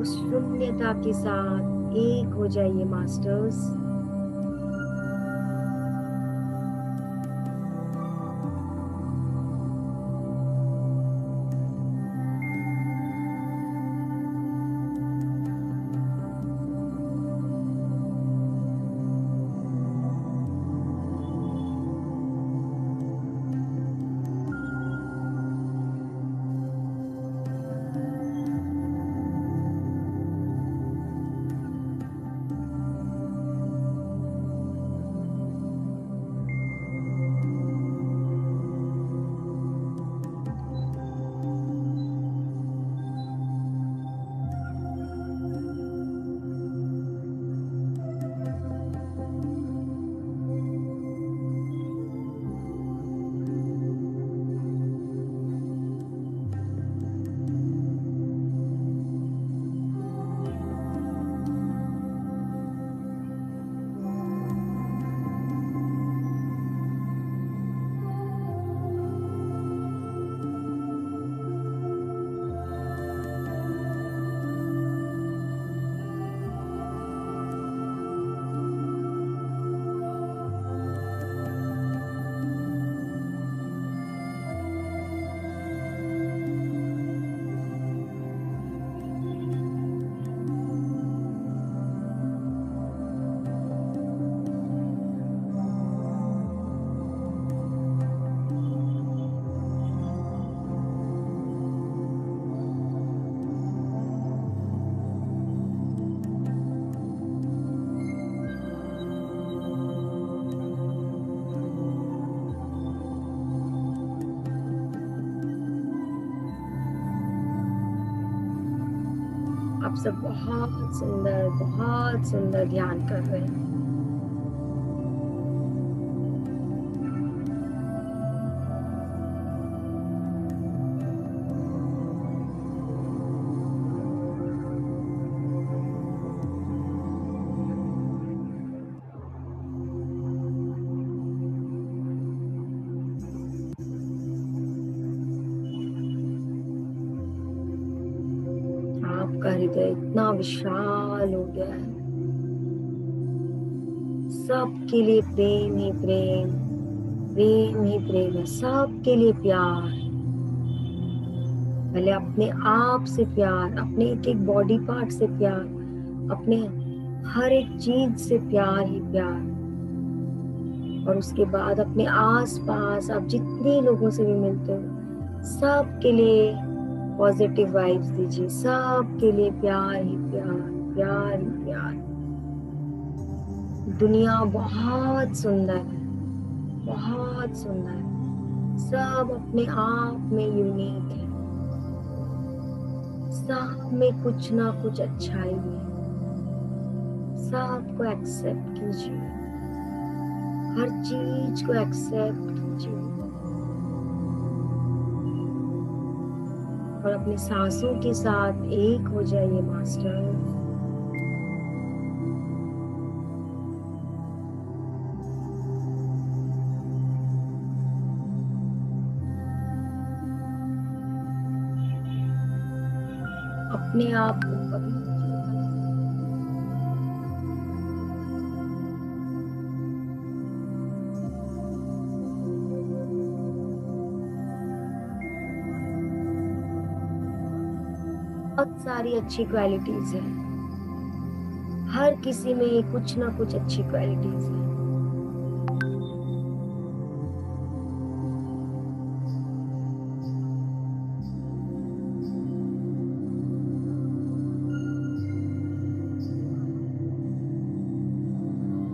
S1: उस शून्यता के साथ एक हो जाइए मास्टर्स। आप सब बहुत सुंदर ध्यान कर रहे हैं। आपका हृदय इतना विशाल हो गया है, सबके लिए प्रेम ही प्रेम, प्रेम ही प्रेम है, सबके लिए प्यार। पहले अपने आप से प्यार, अपने एक एक बॉडी पार्ट से प्यार, अपने हर एक चीज से प्यार ही प्यार। और उसके बाद अपने आस पास आप जितने लोगों से भी मिलते हो सबके लिए पॉजिटिव वाइब्स दीजिए, सबके लिए प्यार ही प्यार, प्यार ही प्यार। दुनिया बहुत सुंदर है, बहुत सुंदर है, सब अपने आप में यूनिक है, सब में कुछ ना कुछ अच्छाई है। सबको एक्सेप्ट कीजिए, हर चीज को एक्सेप्ट कीजिए और अपनी सांसों के साथ एक हो जाइए मास्टर। अपने आप को पवित्र बहुत सारी अच्छी क्वालिटीज हैं, हर किसी में कुछ ना कुछ अच्छी क्वालिटीज हैं।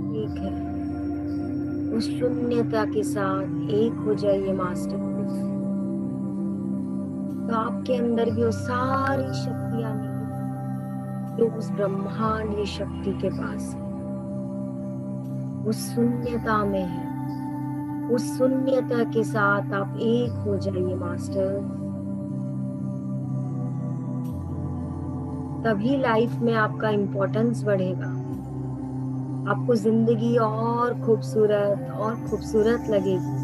S1: ठीक है, उस शून्यता के साथ एक हो जाइए मास्टर। तो आपके अंदर भी वो सारी शक्तियां नहीं जो उस ब्रह्मांडीय शक्ति के पास है, उस शून्यता में है। उस शून्यता के साथ आप एक हो जाइए मास्टर। तभी लाइफ में आपका इम्पोर्टेंस बढ़ेगा, आपको जिंदगी और खूबसूरत लगेगी।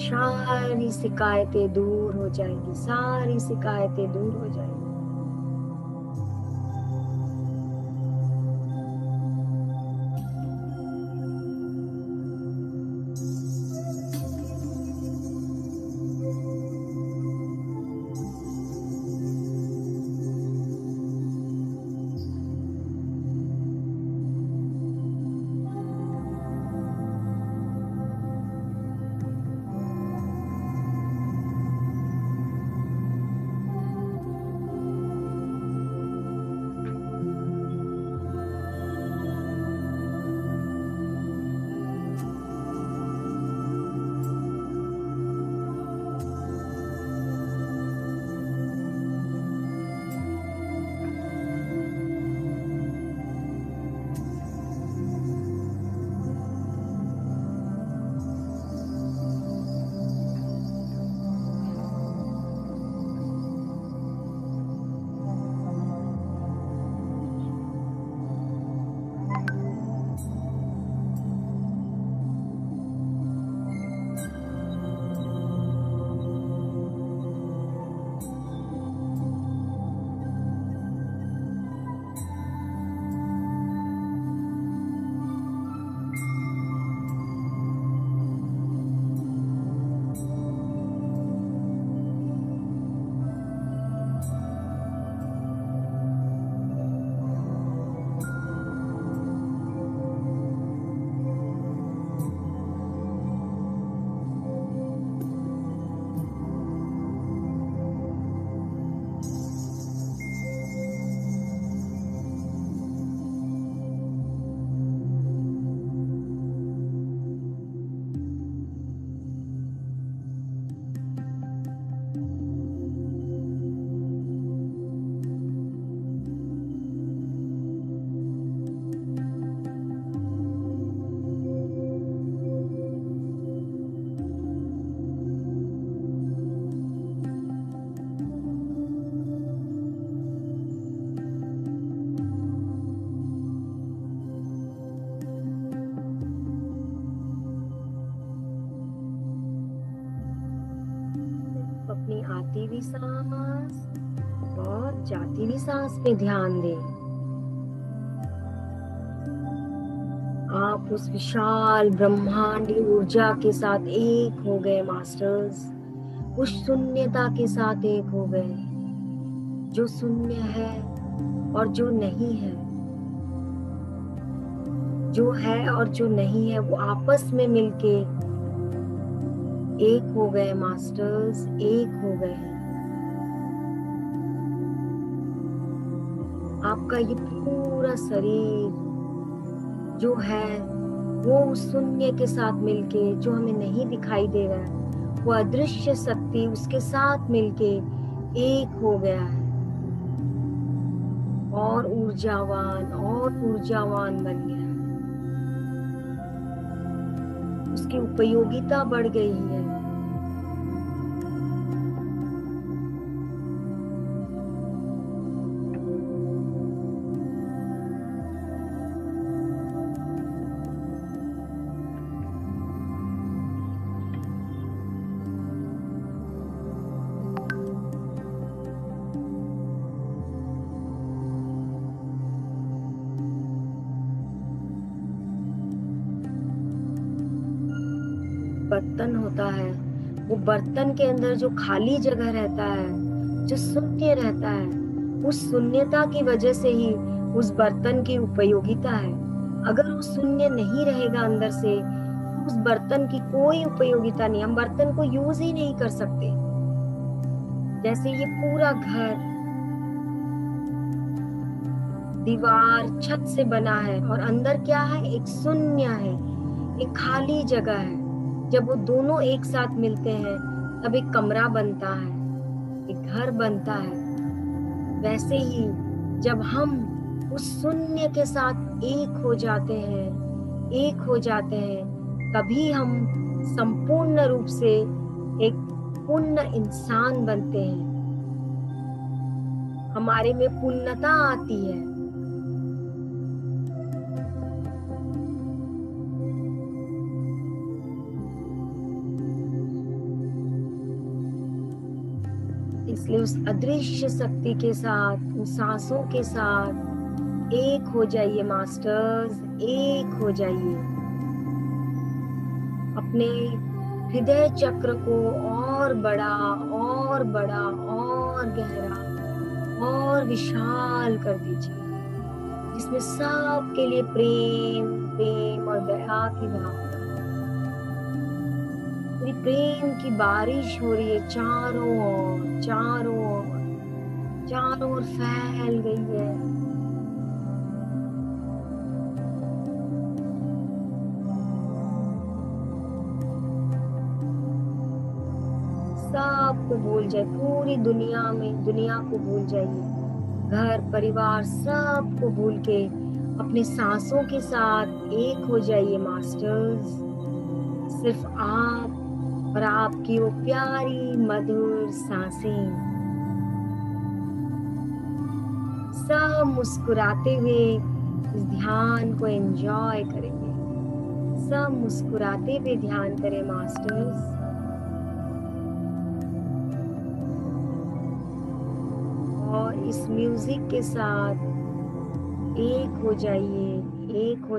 S1: सारी शिकायतें दूर हो जाएंगी, सारी शिकायतें दूर हो जाएंगी। सांस और जाती हुई सांस पे ध्यान दें। आप उस विशाल ब्रह्मांडी ऊर्जा के साथ एक हो गए मास्टर्स। उस शून्यता के साथ एक हो गए, जो शून्य है और जो नहीं है। जो है और जो नहीं है वो आपस में मिलके एक हो गए मास्टर्स, एक हो गए। आपका ये पूरा शरीर जो है वो उस शून्य के साथ मिलके, जो हमें नहीं दिखाई दे रहा है, वो अदृश्य शक्ति उसके साथ मिलके एक हो गया है और ऊर्जावान बन गया है। उसकी उपयोगिता बढ़ गई है। बर्तन होता है, वो बर्तन के अंदर जो खाली जगह रहता है, जो शून्य रहता है, उस शून्यता की वजह से ही उस बर्तन की उपयोगिता है। अगर वो शून्य नहीं रहेगा अंदर से, उस बर्तन की कोई उपयोगिता नहीं। हम बर्तन को यूज ही नहीं कर सकते। जैसे ये पूरा घर दीवार छत से बना है और अंदर क्या है, एक शून्य है, एक खाली जगह है। जब वो दोनों एक साथ मिलते हैं तब एक कमरा बनता है, एक घर बनता है। वैसे ही जब हम उस शून्य के साथ एक हो जाते हैं, तभी हम संपूर्ण रूप से एक पूर्ण इंसान बनते हैं। हमारे में पूर्णता आती है। इसलिए उस अदृश्य शक्ति के साथ, उस सांसों के साथ एक हो जाइए मास्टर्स, एक हो जाइए। अपने हृदय चक्र को और बड़ा और गहरा और विशाल कर दीजिए, जिसमें सबके लिए प्रेम और दया की भावना, पूरी प्रेम की बारिश हो रही है। चारों ओर फैल गई है। सबको भूल जाए, पूरी दुनिया को भूल जाइए। घर परिवार सबको भूल के अपने सांसों के साथ एक हो जाइए मास्टर्स। सिर्फ आप और आपकी वो प्यारी मधुर सांसें। सब मुस्कुराते हुए इस ध्यान को एंजॉय करेंगे। सब मुस्कुराते हुए ध्यान करें मास्टर्स। और इस म्यूजिक के साथ एक हो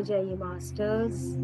S1: जाइए मास्टर्स।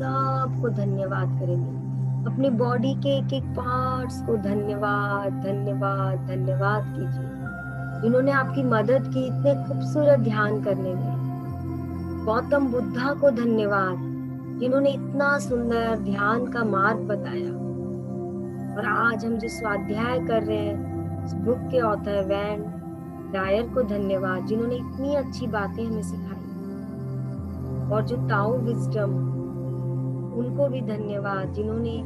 S1: सबको धन्यवाद करेंगे। अपनी बॉडी के एक एक पार्ट्स को धन्यवाद धन्यवाद धन्यवाद कीजिए, जिन्होंने आपकी मदद की इतने खूबसूरत ध्यान करने में। गौतम बुद्धा को धन्यवाद, जिन्होंने इतना सुंदर ध्यान का मार्ग बताया। और आज हम जो स्वाध्याय कर रहे हैं, इस बुक के ऑथर वैन डायर को धन्यवाद, जिन्होंने इतनी अच्छी बातें हमें सिखाई। और जो ताओ विजडम, उनको भी धन्यवाद, जिन्होंने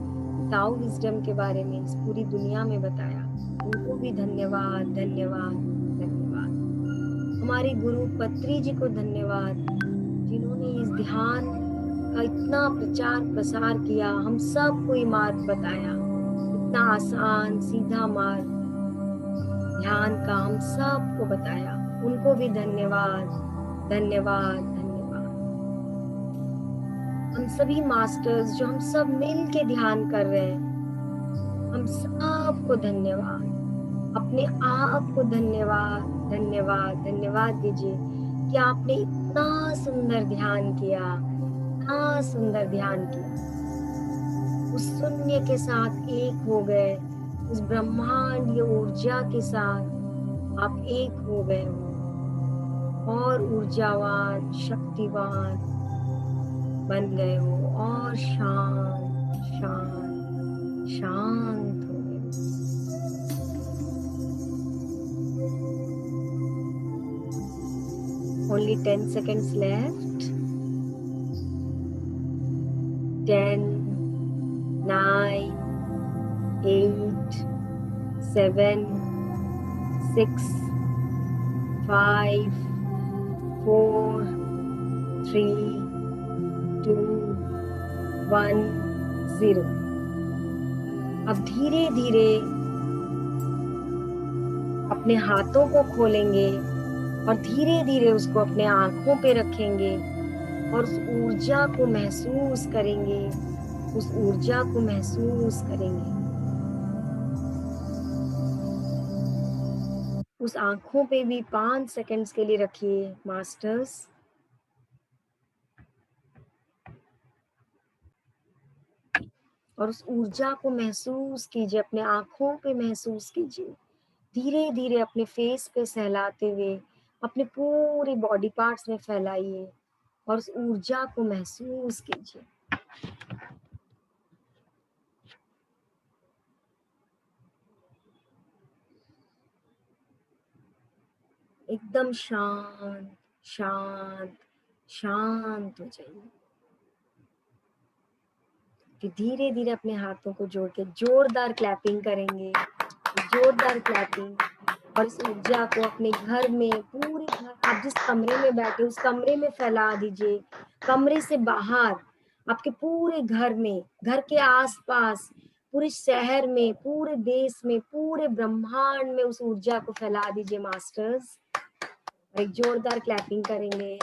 S1: ताओ विजडम के बारे में इस पूरी दुनिया में बताया। उनको भी धन्यवाद धन्यवाद धन्यवाद। हमारे गुरु पत्री जी को धन्यवाद, जिन्होंने इस ध्यान का इतना प्रचार प्रसार किया, हम सबको ये मार्ग बताया, इतना आसान सीधा मार्ग ध्यान का हम सबको बताया। उनको भी धन्यवाद धन्यवाद धन्यवाद। हम सभी मास्टर्स जो हम सब मिल के ध्यान कर रहे हैं, हम सबको धन्यवाद। अपने आप को धन्यवाद धन्यवाद धन्यवाद दीजिए कि आपने इतना सुंदर ध्यान किया, इतना सुंदर ध्यान किया। उस शून्य के साथ एक हो गए, उस ब्रह्मांडीय ऊर्जा के साथ आप एक हो गए हो और ऊर्जावान शक्तिवान बन गए हो और शांत शांत शांत हो गए हो। Only 10 seconds left. 10, 9, 8, 7, 6, 5, 4, 3, 2, 1, 0। अब धीरे धीरे अपने हाथों को खोलेंगे और धीरे धीरे उसको अपने आंखों पे रखेंगे और उस ऊर्जा को महसूस करेंगे, उस ऊर्जा को महसूस करेंगे। उस आंखों पे भी 5 सेकंड्स के लिए रखिए मास्टर्स। और उस ऊर्जा को महसूस कीजिए, अपने आंखों पे महसूस कीजिए। धीरे धीरे अपने फेस पे सहलाते हुए अपने पूरे बॉडी पार्ट्स में फैलाइए और उस ऊर्जा को महसूस कीजिए। एकदम शांत शांत शांत हो जाइए। फिर धीरे धीरे अपने हाथों को जोड़ के जोरदार क्लैपिंग करेंगे, जोरदार क्लैपिंग। और इस ऊर्जा को अपने घर में, पूरे घर, आप जिस कमरे में बैठे उस कमरे में फैला दीजिए। कमरे से बाहर आपके पूरे घर में, घर के आसपास, पूरे शहर में, पूरे देश में, पूरे ब्रह्मांड में उस ऊर्जा को फैला दीजिए मास्टर्स। एक जोरदार क्लैपिंग करेंगे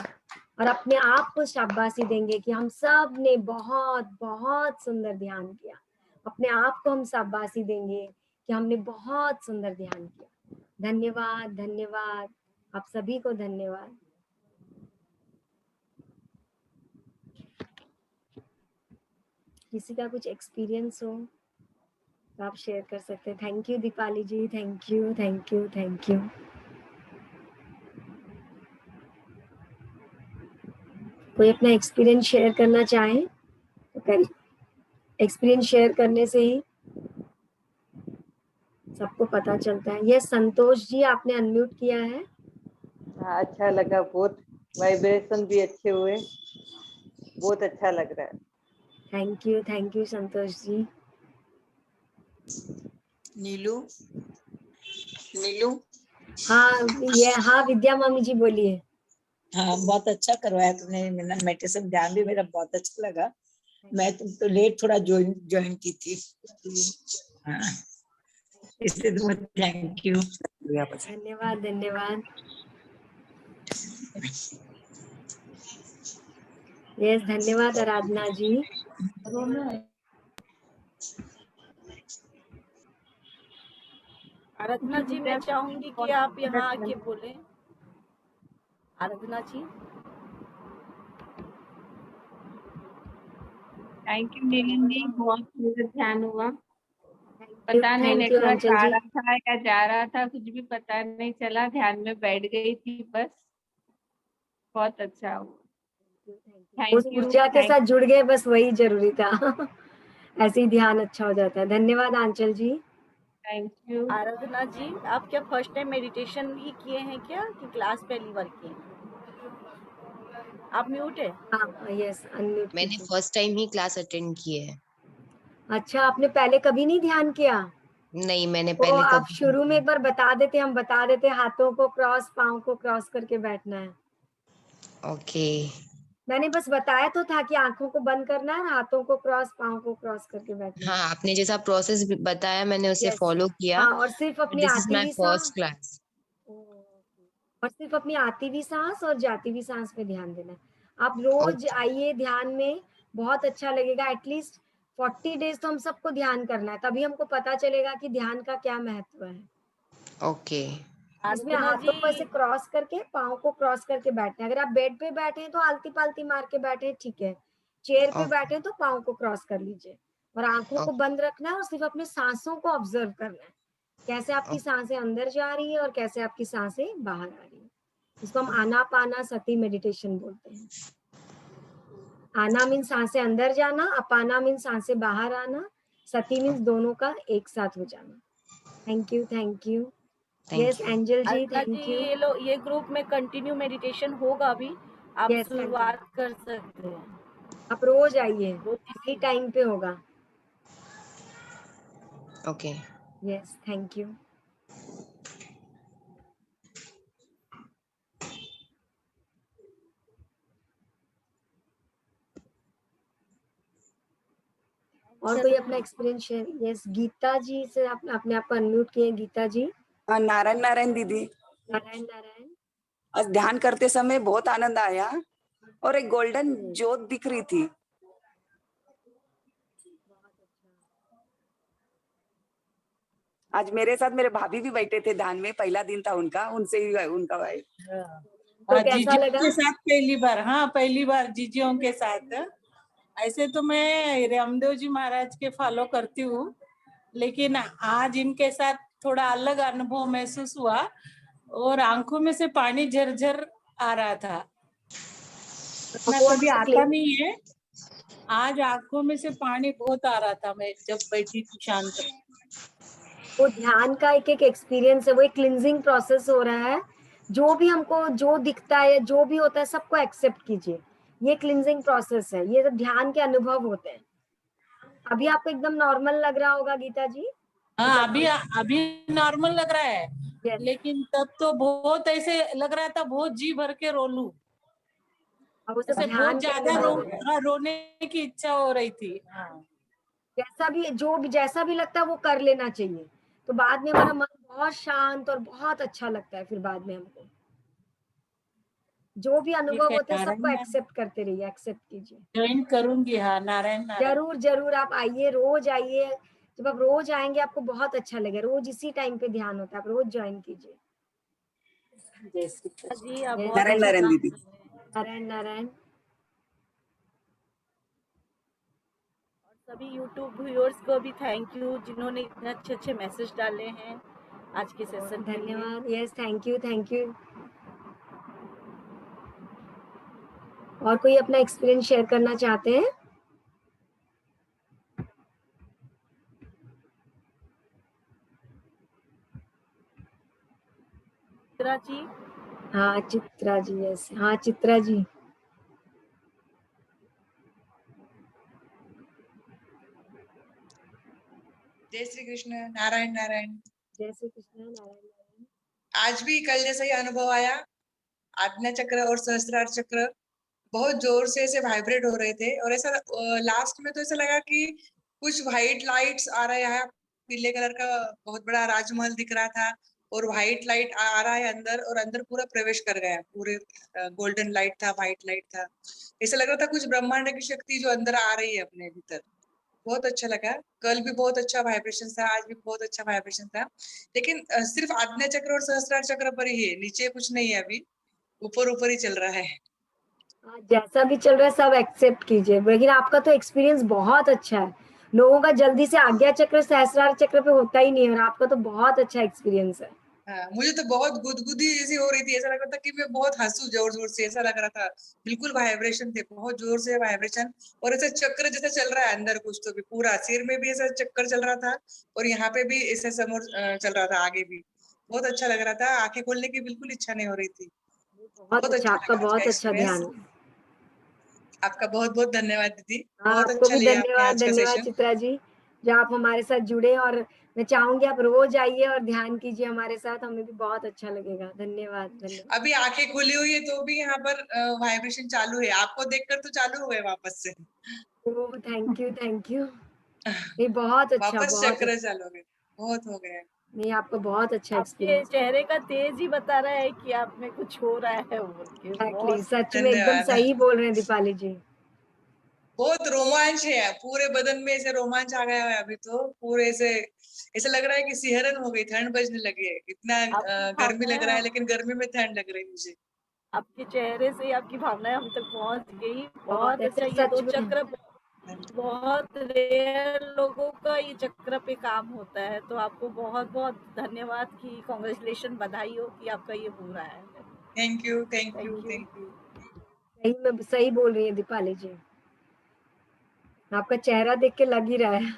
S1: और अपने आप को शाबाशी देंगे कि हम सब ने बहुत बहुत सुंदर ध्यान किया। अपने आप को हम शाबाशी देंगे कि हमने बहुत सुंदर ध्यान किया। धन्यवाद धन्यवाद, आप सभी को धन्यवाद। किसी का कुछ एक्सपीरियंस हो तो आप शेयर कर सकते हैं। Thank you Deepali ji, thank you thank you thank you. कोई अपना एक्सपीरियंस शेयर करना चाहे तो करिए। एक्सपीरियंस शेयर करने से ही सबको पता चलता है। ये संतोष जी, आपने अनम्यूट किया है।
S3: हाँ, अच्छा लगा, बहुत वाइब्रेशन भी अच्छे हुए, बहुत अच्छा लग रहा है।
S1: Thank you Santosh ji.
S6: नीलू
S1: हाँ विद्या मामी जी बोलिए।
S6: हाँ, बहुत अच्छा करवाया तुमने मेडिटेशन, ध्यान भी मेरा बहुत अच्छा लगा। मैं तो लेट थोड़ा ज्वाइन की थी, हाँ, इसलिए तुम्हें थैंक यू।
S1: धन्यवाद धन्यवाद। यस, धन्यवाद आराधना जी।
S5: आराधना जी, मैं चाहूंगी कि आप यहाँ आके बोलें। आराधना जी,
S7: थैंक यू नीलम जी, बहुत सुंदर ध्यान हुआ। पता नहीं
S1: थैंक यू
S7: नेटवर्क
S1: अंचल
S7: आ
S1: जी।
S7: रहा था या जा रहा था, कुछ भी पता नहीं चला, ध्यान में बैठ गई थी बस। बहुत अच्छा हुआ।
S1: उस
S7: थैंक यू।
S1: ऊर्जा के साथ जुड़ गए, बस वही जरूरी था। ऐसे ही ध्यान अच्छा हो जाता है। धन्यवाद आंचल जी।
S7: Thank you.
S5: आराधना जी, आप क्या फर्स्ट टाइम मेडिटेशन ही किए हैं क्या, कि क्लास पहली बार किए हैं? आप म्यूट है।
S1: हाँ, यस, अनम्यूट
S8: मैंने
S1: कीजिए।
S8: फर्स्ट टाइम ही क्लास अटेंड की है।
S1: अच्छा, आपने पहले कभी नहीं ध्यान किया?
S8: नहीं, मैंने
S1: तो
S8: पहले
S1: आप
S8: कभी
S1: शुरू में एक बार बता देते, हम बता देते, हाथों को क्रॉस, पाँव को क्रॉस करके बैठना है।
S8: ओके।
S1: मैंने बस बताया तो था कि आंखों को बंद करना है, हाथों को क्रॉस, पाँव को क्रॉस करके बैठना
S8: हाँ,
S1: है।
S8: आपने जैसा प्रोसेस बताया मैंने उसे
S1: यस।
S8: फॉलो किया।
S1: हाँ, और सिर्फ अपनी
S8: दिस इज
S1: आती
S8: माय
S1: हुई
S8: फर्स्ट
S1: सांस,
S8: क्लास।
S1: और सिर्फ अपनी आती हुई सांस और जाती हुई सांस पे ध्यान देना है। आप रोज
S8: ओके
S1: आइए ध्यान में, बहुत अच्छा लगेगा। एटलीस्ट 40 डेज तो हम सबको ध्यान करना है, तभी हमको पता चलेगा कि ध्यान का क्या महत्व है।
S8: ओके।
S1: इसमें
S5: आराधना
S1: हाथों को ऐसे
S5: जी,
S1: क्रॉस करके, पाँव को क्रॉस करके बैठना है। अगर आप बेड पे बैठे हैं तो आलती पालती मार के बैठे, ठीक है। चेयर पे बैठे तो पाँव को क्रॉस कर लीजिए, और आंखों को बंद रखना है, और सिर्फ अपने सांसों को ऑब्जर्व करना है, कैसे आपकी सांसें अंदर जा रही है और कैसे आपकी सांसें बाहर आ रही है। इसको हम आनापाना सती मेडिटेशन बोलते हैं। आना मीन सांसें अंदर जाना, अपाना मीन सांसें बाहर आना, सती मीन्स दोनों का एक साथ हो जाना। Thank you, thank you.
S8: Thank
S1: yes
S8: you.
S1: Angel ji,
S5: Aradhana
S1: thank
S5: ji,
S1: you.
S5: ये ग्रुप में कंटिन्यू मेडिटेशन होगा अभी, आप
S1: यस एंजल,
S5: शुरुआत कर सकते हैं।
S1: आप रोज आइए,
S5: रोज
S1: इसी टाइम पे होगा।
S8: ओके।
S1: Yes, thank you. और कोई अपना एक्सपीरियंस शेयर? यस, गीता जी से आप अपने आप को अनम्यूट किए। गीता जी।
S9: नारायण नारायण दीदी।
S1: नारायण नारायण।
S9: आज ध्यान करते समय बहुत आनंद आया और एक गोल्डन ज्योत दिख रही थी। आज मेरे साथ मेरे भाभी भी बैठे थे ध्यान में, पहला दिन था उनका, उनसे ही उनका भाई।
S1: तो कैसा
S10: जीजियों
S1: लगा?
S10: के साथ पहली बार, हाँ पहली बार जीजियों के साथ। ऐसे तो मैं रामदेव जी महाराज के फॉलो करती हूँ, लेकिन आज इनके साथ थोड़ा अलग अनुभव महसूस हुआ और आंखों में से पानी झरझर आ रहा था। इतना
S1: वो
S10: कभी
S1: आपको
S10: आता नहीं है, आज आंखों में से पानी बहुत आ रहा था। मैं जब बैठी थी शांत,
S1: वो ध्यान का एक एक एक्सपीरियंस है, वो एक क्लिंजिंग प्रोसेस हो रहा है। जो भी हमको जो दिखता है, जो भी होता है, सबको एक्सेप्ट कीजिए। ये क्लिंजिंग प्रोसेस है, ये ध्यान के अनुभव होते हैं। अभी आपको एकदम नॉर्मल लग रहा होगा गीता जी।
S10: हाँ अभी अभी नॉर्मल लग रहा है,
S1: Yes.
S10: लेकिन तब तो बहुत ऐसे लग रहा था, बहुत जी भर के रो लूं।
S1: अब वो सब
S10: ऐसे
S1: ध्यान
S10: बहुत
S1: के
S10: ज्यादा
S1: अनुभव है।
S10: रोने की इच्छा हो रही थी। हाँ।
S1: जैसा भी लगता है वो कर लेना चाहिए, तो बाद में हमारा मन बहुत शांत और बहुत अच्छा लगता है। फिर बाद में हमको जो भी
S10: ठीक
S1: अनुभव
S10: है,
S1: होते हैं सबको
S10: नारायण
S1: एक्सेप्ट करते रहिए, एक्सेप्ट कीजिए।
S10: ज्वाइन करूंगी। हाँ नारायण नारायण।
S1: जरूर जरूर आप आइए, रोज आइए। जब आप रोज आएंगे आपको बहुत अच्छा लगेगा। रोज इसी टाइम पे ध्यान होता है, आप रोज ज्वाइन कीजिए।
S10: जय श्री कृष्ण।
S5: जी, आप
S1: Yes,
S5: बहुत
S9: नारायण
S5: अच्छा
S9: नारायण
S5: काम
S9: दीदी।
S5: कर रहे हैं।
S1: नारायण नारायण।
S5: और सभी यूट्यूब व्यूअर्स को भी थैंक यू, जिन्होंने इतने अच्छे अच्छे मैसेज डाले हैं आज के सेशन के लिए।
S1: धन्यवाद। Yes, thank you, thank you. और कोई अपना एक्सपीरियंस शेयर करना चाहते हैं?
S5: चित्रा जी।
S1: हाँ चित्रा जी, यस, हाँ चित्रा जी।
S11: जय श्री कृष्ण। नारायण नारायण।
S1: जय श्री कृष्ण। नारायण नारायण।
S11: आज भी कल जैसा ही अनुभव आया। आज्ञा चक्र और सहस्त्रार चक्र बहुत जोर से ऐसे वाइब्रेट हो रहे थे, और ऐसा लास्ट में तो ऐसा लगा कि कुछ व्हाइट लाइट्स आ रहे हैं। पीले कलर का बहुत बड़ा राजमहल दिख रहा था, और व्हाइट लाइट आ रहा है अंदर, और अंदर पूरा प्रवेश कर गया। पूरे गोल्डन लाइट था, व्हाइट लाइट था। ऐसा लग रहा था कुछ ब्रह्मांड की शक्ति जो अंदर आ रही है अपने भीतर। बहुत अच्छा लगा। कल भी बहुत अच्छा वाइब्रेशन था, आज भी बहुत अच्छा वाइब्रेशन था। लेकिन सिर्फ आज्ञा चक्र और सहस्त्रार चक्र पर ही है, नीचे कुछ नहीं है अभी, ऊपर ऊपर ही चल रहा है।
S1: जैसा भी चल रहा है सब एक्सेप्ट कीजिए, लेकिन आपका तो एक्सपीरियंस बहुत अच्छा है। लोगों का जल्दी से आज्ञा चक्र सहस्रार चक्र पे होता ही नहीं है, और आपका तो बहुत अच्छा एक्सपीरियंस है।
S11: हाँ, मुझे तो बहुत गुदगुदी जैसी हो रही थी, ऐसा लग रहा था कि मैं बहुत हंसू जोर जोर से, ऐसा लग रहा था। बिल्कुल वाइब्रेशन थे, बहुत जोर से वाइब्रेशन, और ऐसा चक्र जैसा चल रहा है अंदर कुछ, तो भी पूरा सिर में भी ऐसा चक्कर चल रहा था, और यहाँ पे भी ऐसा समोर चल रहा था, आगे भी बहुत अच्छा लग रहा था। आंखें खोलने की बिल्कुल इच्छा नहीं हो रही थी।
S1: बहुत
S11: बहुत
S1: अच्छा,
S11: अच्छा
S1: आपका
S11: लगा आज का
S1: बहुत अच्छा
S11: एक्सपीरियंस।
S1: ध्यान।
S11: आपका बहुत बहुत धन्यवाद दीदी,
S1: हाँ,
S11: बहुत
S1: आपको
S11: अच्छा
S1: भी
S11: लिया आपने
S1: धन्यवाद,
S11: आज का
S1: धन्यवाद
S11: सेशन।
S1: चित्रा जी, जो आप हमारे साथ जुड़े, और मैं चाहूंगी आप रोज आइए और ध्यान कीजिए हमारे साथ, हमें भी बहुत अच्छा लगेगा। धन्यवाद, धन्यवाद।
S11: अभी आंखें खुली हुई है तो भी यहाँ पर वाइब्रेशन चालू है, आपको देखकर तो चालू हुए वापस से।
S1: ओह, थैंक यू, थैंक यू। नहीं, बहुत अच्छा,
S11: वापस
S1: बहुत
S11: चक्र
S1: अच्छा।
S11: चालू हो गए, बहुत हो गया।
S1: नहीं, आपका बहुत अच्छा
S5: आपके
S1: एक्सपीरियंस।
S5: चेहरे का तेज ही बता रहा है कि आप में कुछ हो रहा है बोल के।
S1: एक्जैक्टली,
S5: बहुत
S1: सच में एकदम
S11: धन्यवाद।
S1: सही बोल रहे हैं दीपाली जी।
S11: बहुत रोमांच है, पूरे बदन में ऐसे रोमांच आ गया है अभी तो, पूरे ऐसे ऐसा लग रहा है कि सिहरन हो गई, ठंड बजने लगी है, इतना
S5: आपकी
S11: गर्मी लग रहा है,
S5: भावनाएं,
S11: लेकिन गर्मी में ठंड लग रही है मुझे।
S5: आपके चेहरे से ही आपकी भावनाएं हम तक पहुंच गई।
S1: बहुत
S5: बहुत
S1: ऐसे
S5: अच्छा, ये
S1: सच
S5: दो
S1: में।
S5: चक्र बहुत रेयर लोगों का ये चक्र पे काम होता है, तो आपको बहुत बहुत धन्यवाद की कांग्रेचुलेशन, बधाई हो कि आपका ये हो रहा है।
S11: Thank you, thank you,
S5: thank you.
S11: Thank you.
S1: सही में सही बोल रही है दीपाली जी, आपका चेहरा देख के लग ही रहा है।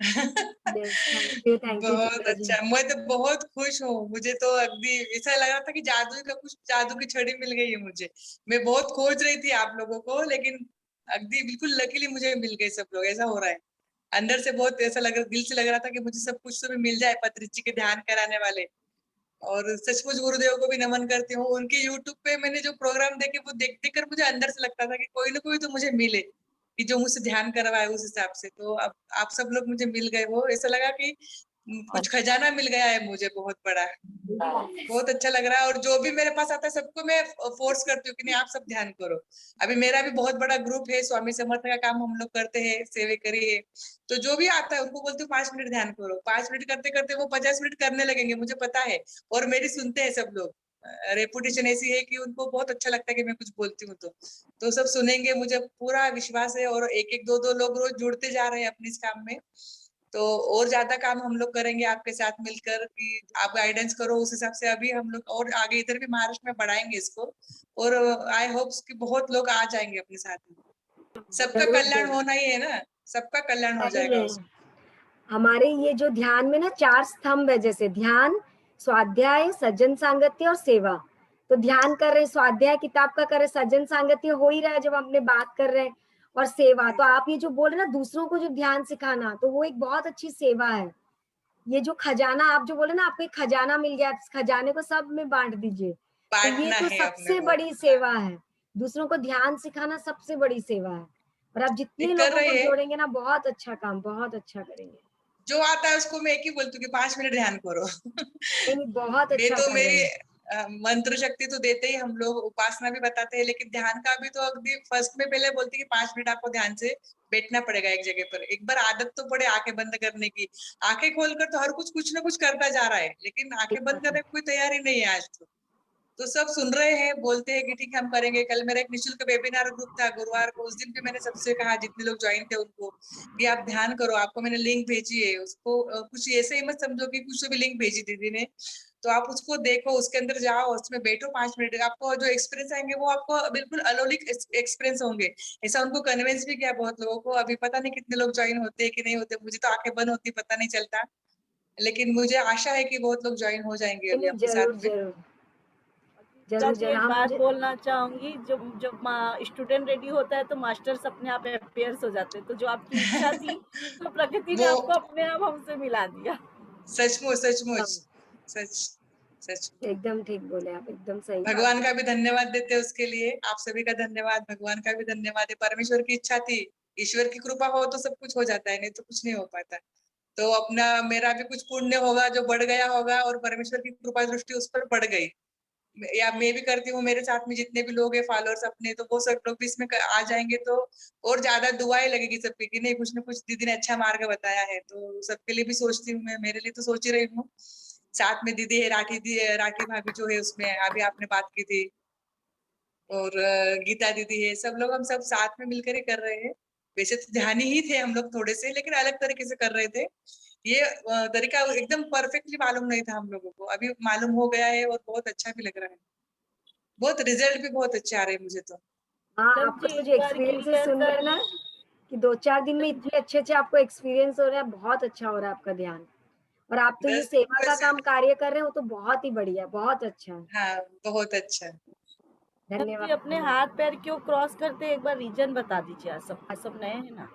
S1: थैंक यू
S11: बहुत
S1: चित्रा जी।
S11: अच्छा, मैं तो बहुत खुश हूँ, मुझे तो अगदी ऐसा लग रहा था कि जादू का कुछ, जादू की छड़ी मिल गई है मुझे। मैं बहुत खोज रही थी आप लोगों को, लेकिन अगदी बिल्कुल लकीली मुझे मिल गए सब लोग, ऐसा हो रहा है। अंदर से बहुत ऐसा लग रहा, दिल से लग रहा था कि मुझे सब कुछ तो भी मिल जाए, पत्रित जी के ध्यान कराने वाले। और सचमुच गुरुदेव को भी नमन करती हूँ, उनके यूट्यूब पे मैंने जो प्रोग्राम देखे वो देख देख कर मुझे अंदर से लगता था कि कोई ना कोई तो मुझे मिले, कि जो मुझसे ध्यान करवाए उस हिसाब से। तो अब आप सब लोग मुझे मिल गए हो, ऐसा लगा कि कुछ खजाना मिल गया है मुझे बहुत बड़ा। बहुत अच्छा लग रहा है, और जो भी मेरे पास आता है सबको मैं फोर्स करती हूँ कि नहीं आप सब ध्यान करो। अभी मेरा भी बहुत बड़ा ग्रुप है, स्वामी समर्थ का काम हम लोग करते हैं, सेवे करिए। तो जो भी आता है उनको बोलती हूँ 5 मिनट ध्यान करो, 5 मिनट करते करते वो 50 मिनट करने लगेंगे, मुझे पता है। और मेरी सुनते हैं सब लोग, रेपुटेशन ऐसी है कि उनको बहुत अच्छा लगता है कि मैं कुछ बोलती हूँ तो सब सुनेंगे, मुझे पूरा विश्वास है। और एक एक दो दो लोग रोज जुड़ते जा रहे हैं अपने इस काम में, तो और ज्यादा काम हम लोग करेंगे आपके साथ मिलकर, कि आप गाइडेंस करो उस हिसाब से। अभी हम लोग और आगे इधर भी महाराष्ट्र में बढ़ाएंगे इसको, और आई होप्स कि बहुत लोग आ जाएंगे अपने साथ में। सबका
S1: जरूर
S11: कल्याण
S1: जरूर,
S11: होना ही है ना, सबका कल्याण हो
S1: सही
S11: जाएगा
S1: में।
S11: उसमें।
S1: हमारे ये जो ध्यान में ना 4 स्तंभ है, जैसे ध्यान, स्वाध्याय, सज्जन सांगत्य और सेवा। तो ध्यान कर रहे, स्वाध्याय किताब का कर रहे, सज्जन सांगत्य हो ही रहा है जब हमने बात कर रहे हैं, और सेवा तो आप ये जो बोल रहे ना दूसरों को जो ध्यान सिखाना, तो वो एक बहुत अच्छी सेवा है। ये जो खजाना आप जो बोले ना, आपको एक खजाना मिल गया, इस खजाने को सब में बांट दीजिए, तो ये
S11: बांटना
S1: तो
S11: है अपने
S1: सबसे
S11: को।
S1: बड़ी सेवा है। दूसरों को ध्यान सिखाना सबसे बड़ी सेवा है, और आप
S11: ये
S1: जितने
S11: कर
S1: लोगों को
S11: रहे हैं,
S1: जोड़ेंगे ना, बहुत अच्छा काम, बहुत अच्छा करेंगे।
S11: जो आता है उसको मैं एक ही बोलती हूँ कि 5 मिनट ध्यान करो।
S1: नहीं नहीं, बहुत
S11: मैं
S1: अच्छा
S11: तो
S1: कर रहे
S11: मेरी
S1: हैं।
S11: मंत्र शक्ति तो देते ही हम लोग, उपासना भी बताते हैं, लेकिन ध्यान का भी तो अगदी फर्स्ट में पहले बोलते कि 5 मिनट आपको ध्यान से बैठना पड़ेगा एक जगह पर। एक बार आदत तो पड़े आंखें बंद करने की। आंखें खोलकर तो हर कुछ ना कुछ करता जा रहा है, लेकिन
S1: ठीक
S11: आंखें बंद
S1: बात है।
S11: करने की कोई तैयारी नहीं है आज तो सब सुन रहे हैं, बोलते हैं कि ठीक है हम करेंगे। कल मेरा एक निशुल्क वेबिनार ग्रुप था गुरुवार को, उस दिन भी मैंने सबसे कहा, जितने लोग ज्वाइन थे उनको, कि आप ध्यान करो। आपको मैंने लिंक भेजी है, उसको कुछ ऐसे ही मत समझो कि कुछ भी लिंक भेजी दीदी ने, तो आप उसको देखो, उसके अंदर जाओ, उसमें बैठो 5 मिनट। आपको जो एक्सपीरियंस आएंगे वो आपको बिल्कुल अलौकिक एक्सपीरियंस होंगे। ऐसा उनको कन्विंस भी किया बहुत लोगों को। अभी पता नहीं कितने लोग ज्वाइन होते हैं कि नहीं होते, मुझे तो आंखें बंद होती पता नहीं चलता, लेकिन मुझे आशा है कि बहुत लोग ज्वाइन हो जाएंगे
S1: नहीं
S11: अभी
S1: नहीं,
S11: अपने
S1: जरूर
S11: साथ में।
S1: जरूर,
S5: चित्रा
S1: जरूर
S5: जी
S1: जरूर,
S5: एक
S1: हाँ
S5: बात
S1: मुझे।
S5: बोलना चाहूंगी, जब जब स्टूडेंट रेडी होता है तो मास्टर्स अपने आप अपेयर्स हो जाते हैं, तो जो आपकी इच्छा थी तो प्रकृति ने
S11: वो
S5: आपको अपने आप हमसे मिला दिया।
S11: सचमुच सचमुच,
S1: एकदम
S11: सच सच।
S1: एकदम ठीक बोले आप, एकदम सही बात
S11: भगवान का
S1: बोले।
S11: भी धन्यवाद देते हैं उसके लिए, आप सभी का धन्यवाद, भगवान का भी धन्यवाद है। परमेश्वर की इच्छा थी, ईश्वर की कृपा हो तो सब कुछ हो जाता है, नहीं तो कुछ नहीं हो पाता। तो अपना मेरा भी कुछ पुण्य होगा जो बढ़ गया होगा, और परमेश्वर की कृपा दृष्टि उस पर पड़ गई, या मैं भी करती हूँ, मेरे साथ में जितने भी लोग हैं फॉलोअर्स अपने, तो वो सब लोग भी इसमें आ जाएंगे, तो और ज्यादा दुआएं लगेगी सबकी कि नहीं कुछ ना कुछ दीदी ने अच्छा मार्ग बताया है। तो सबके लिए भी सोचती हूँ मैं, मेरे लिए तो सोच ही रही हूँ। साथ में दीदी है, राठी भाभी जो है उसमें अभी आपने बात की थी, और गीता दीदी है, सब लोग हम सब साथ में मिलकर ही कर रहे हैं। वैसे तो ध्यानी ही थे हम लोग थोड़े से, लेकिन अलग तरीके से कर रहे थे। ये तरीका एकदम परफेक्टली मालूम नहीं था हम लोगों को, अभी मालूम हो गया है और बहुत अच्छा भी लग रहा है। बहुत रिजल्ट भी बहुत अच्छे आ रहे हैं मुझे तो।
S1: हाँ,
S5: नीलम
S1: आपका
S5: जी
S1: तो
S5: एक
S1: जो
S5: बार
S1: एक्सपीरियंसेस
S5: क्लियर
S1: सुन रहे
S5: कर
S1: हैं ना
S5: लें।
S1: कि 2-4 दिन में
S5: नीलम जी
S1: इतने अच्छे आपको एक्सपीरियंस हो रहा है, बहुत अच्छा हो रहा है आपका ध्यान। और आप तो ये
S11: 10 दिन
S1: सेवा
S11: को
S1: का
S11: ऐसे
S1: काम कार्य कर रहे हो तो बहुत ही बढ़िया, बहुत अच्छा है।
S11: हाँ, बहुत अच्छा।
S5: नीलम जी
S1: धन्यवाद।
S5: अपने हाथ पैर क्यों क्रॉस करते हैं, एक बार रीजन बता दीजिए। आप सब नए हैं ना।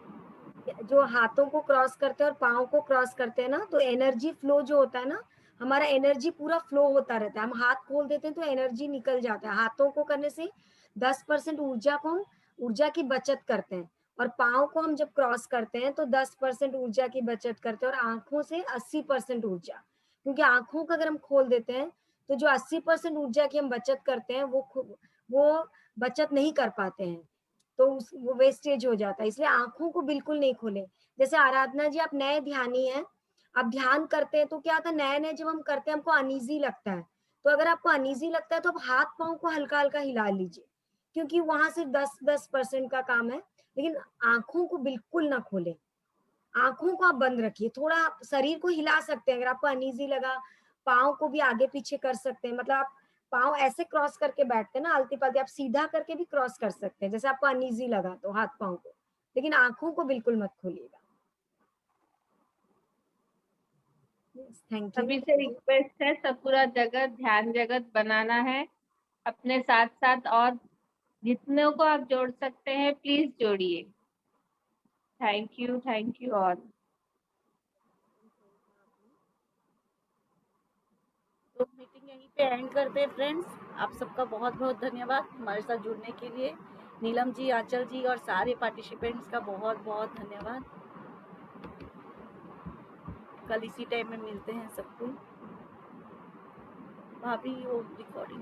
S1: जो हाथों को क्रॉस करते हैं और पाँव को क्रॉस करते हैं ना, तो एनर्जी फ्लो जो होता है ना, हमारा एनर्जी पूरा फ्लो होता रहता है। हम हाथ खोल देते हैं तो एनर्जी निकल जाता है। हाथों को करने से 10% ऊर्जा को हम ऊर्जा की बचत करते हैं, और पाँव को हम जब क्रॉस करते हैं तो 10% ऊर्जा की बचत करते हैं, और आंखों से 80% ऊर्जा। क्योंकि आंखों को अगर हम खोल देते हैं तो जो 80% ऊर्जा की हम बचत करते हैं वो बचत नहीं कर पाते हैं, तो वो वेस्टेज हो जाता है। इसलिए आंखों को बिल्कुल नहीं खोले। जैसे आराधना जी, आप नए ध्यानी हैं, आप ध्यान करते हैं तो क्या होता है, नए नए जब हम करते हैं हमको अनईजी लगता है। तो अगर आपको अनईजी लगता है तो आप हाथ पांव को हल्का हल्का हिला लीजिए, क्योंकि वहां सिर्फ 10% का काम है। लेकिन आंखों को बिल्कुल ना खोले, आंखों को आप बंद रखिए। थोड़ा आप शरीर को हिला सकते हैं, अगर आपको अनईजी लगा पाँव को भी आगे पीछे कर सकते हैं। मतलब आप पाँव ऐसे क्रॉस करके बैठते हैं ना आलती पालती, आप सीधा करके भी क्रॉस कर सकते हैं, जैसे आपको अनईजी लगा तो हाथ पाँव को। लेकिन आंखों को बिल्कुल मत खोलिएगा। Thank you.
S7: सभी से रिक्वेस्ट है, सब पूरा जगत ध्यान जगत बनाना है अपने साथ साथ, और जितने को आप जोड़ सकते हैं प्लीज जोड़िए। Thank you all.
S5: तो मीटिंग यहीं पे एंड करते हैं फ्रेंड्स। आप सबका बहुत बहुत धन्यवाद हमारे साथ जुड़ने के लिए। नीलम जी, आंचल जी और सारे पार्टिसिपेंट्स का बहुत बहुत धन्यवाद। कल इसी टाइम में मिलते हैं सबको। भाभी वो रिकॉर्डिंग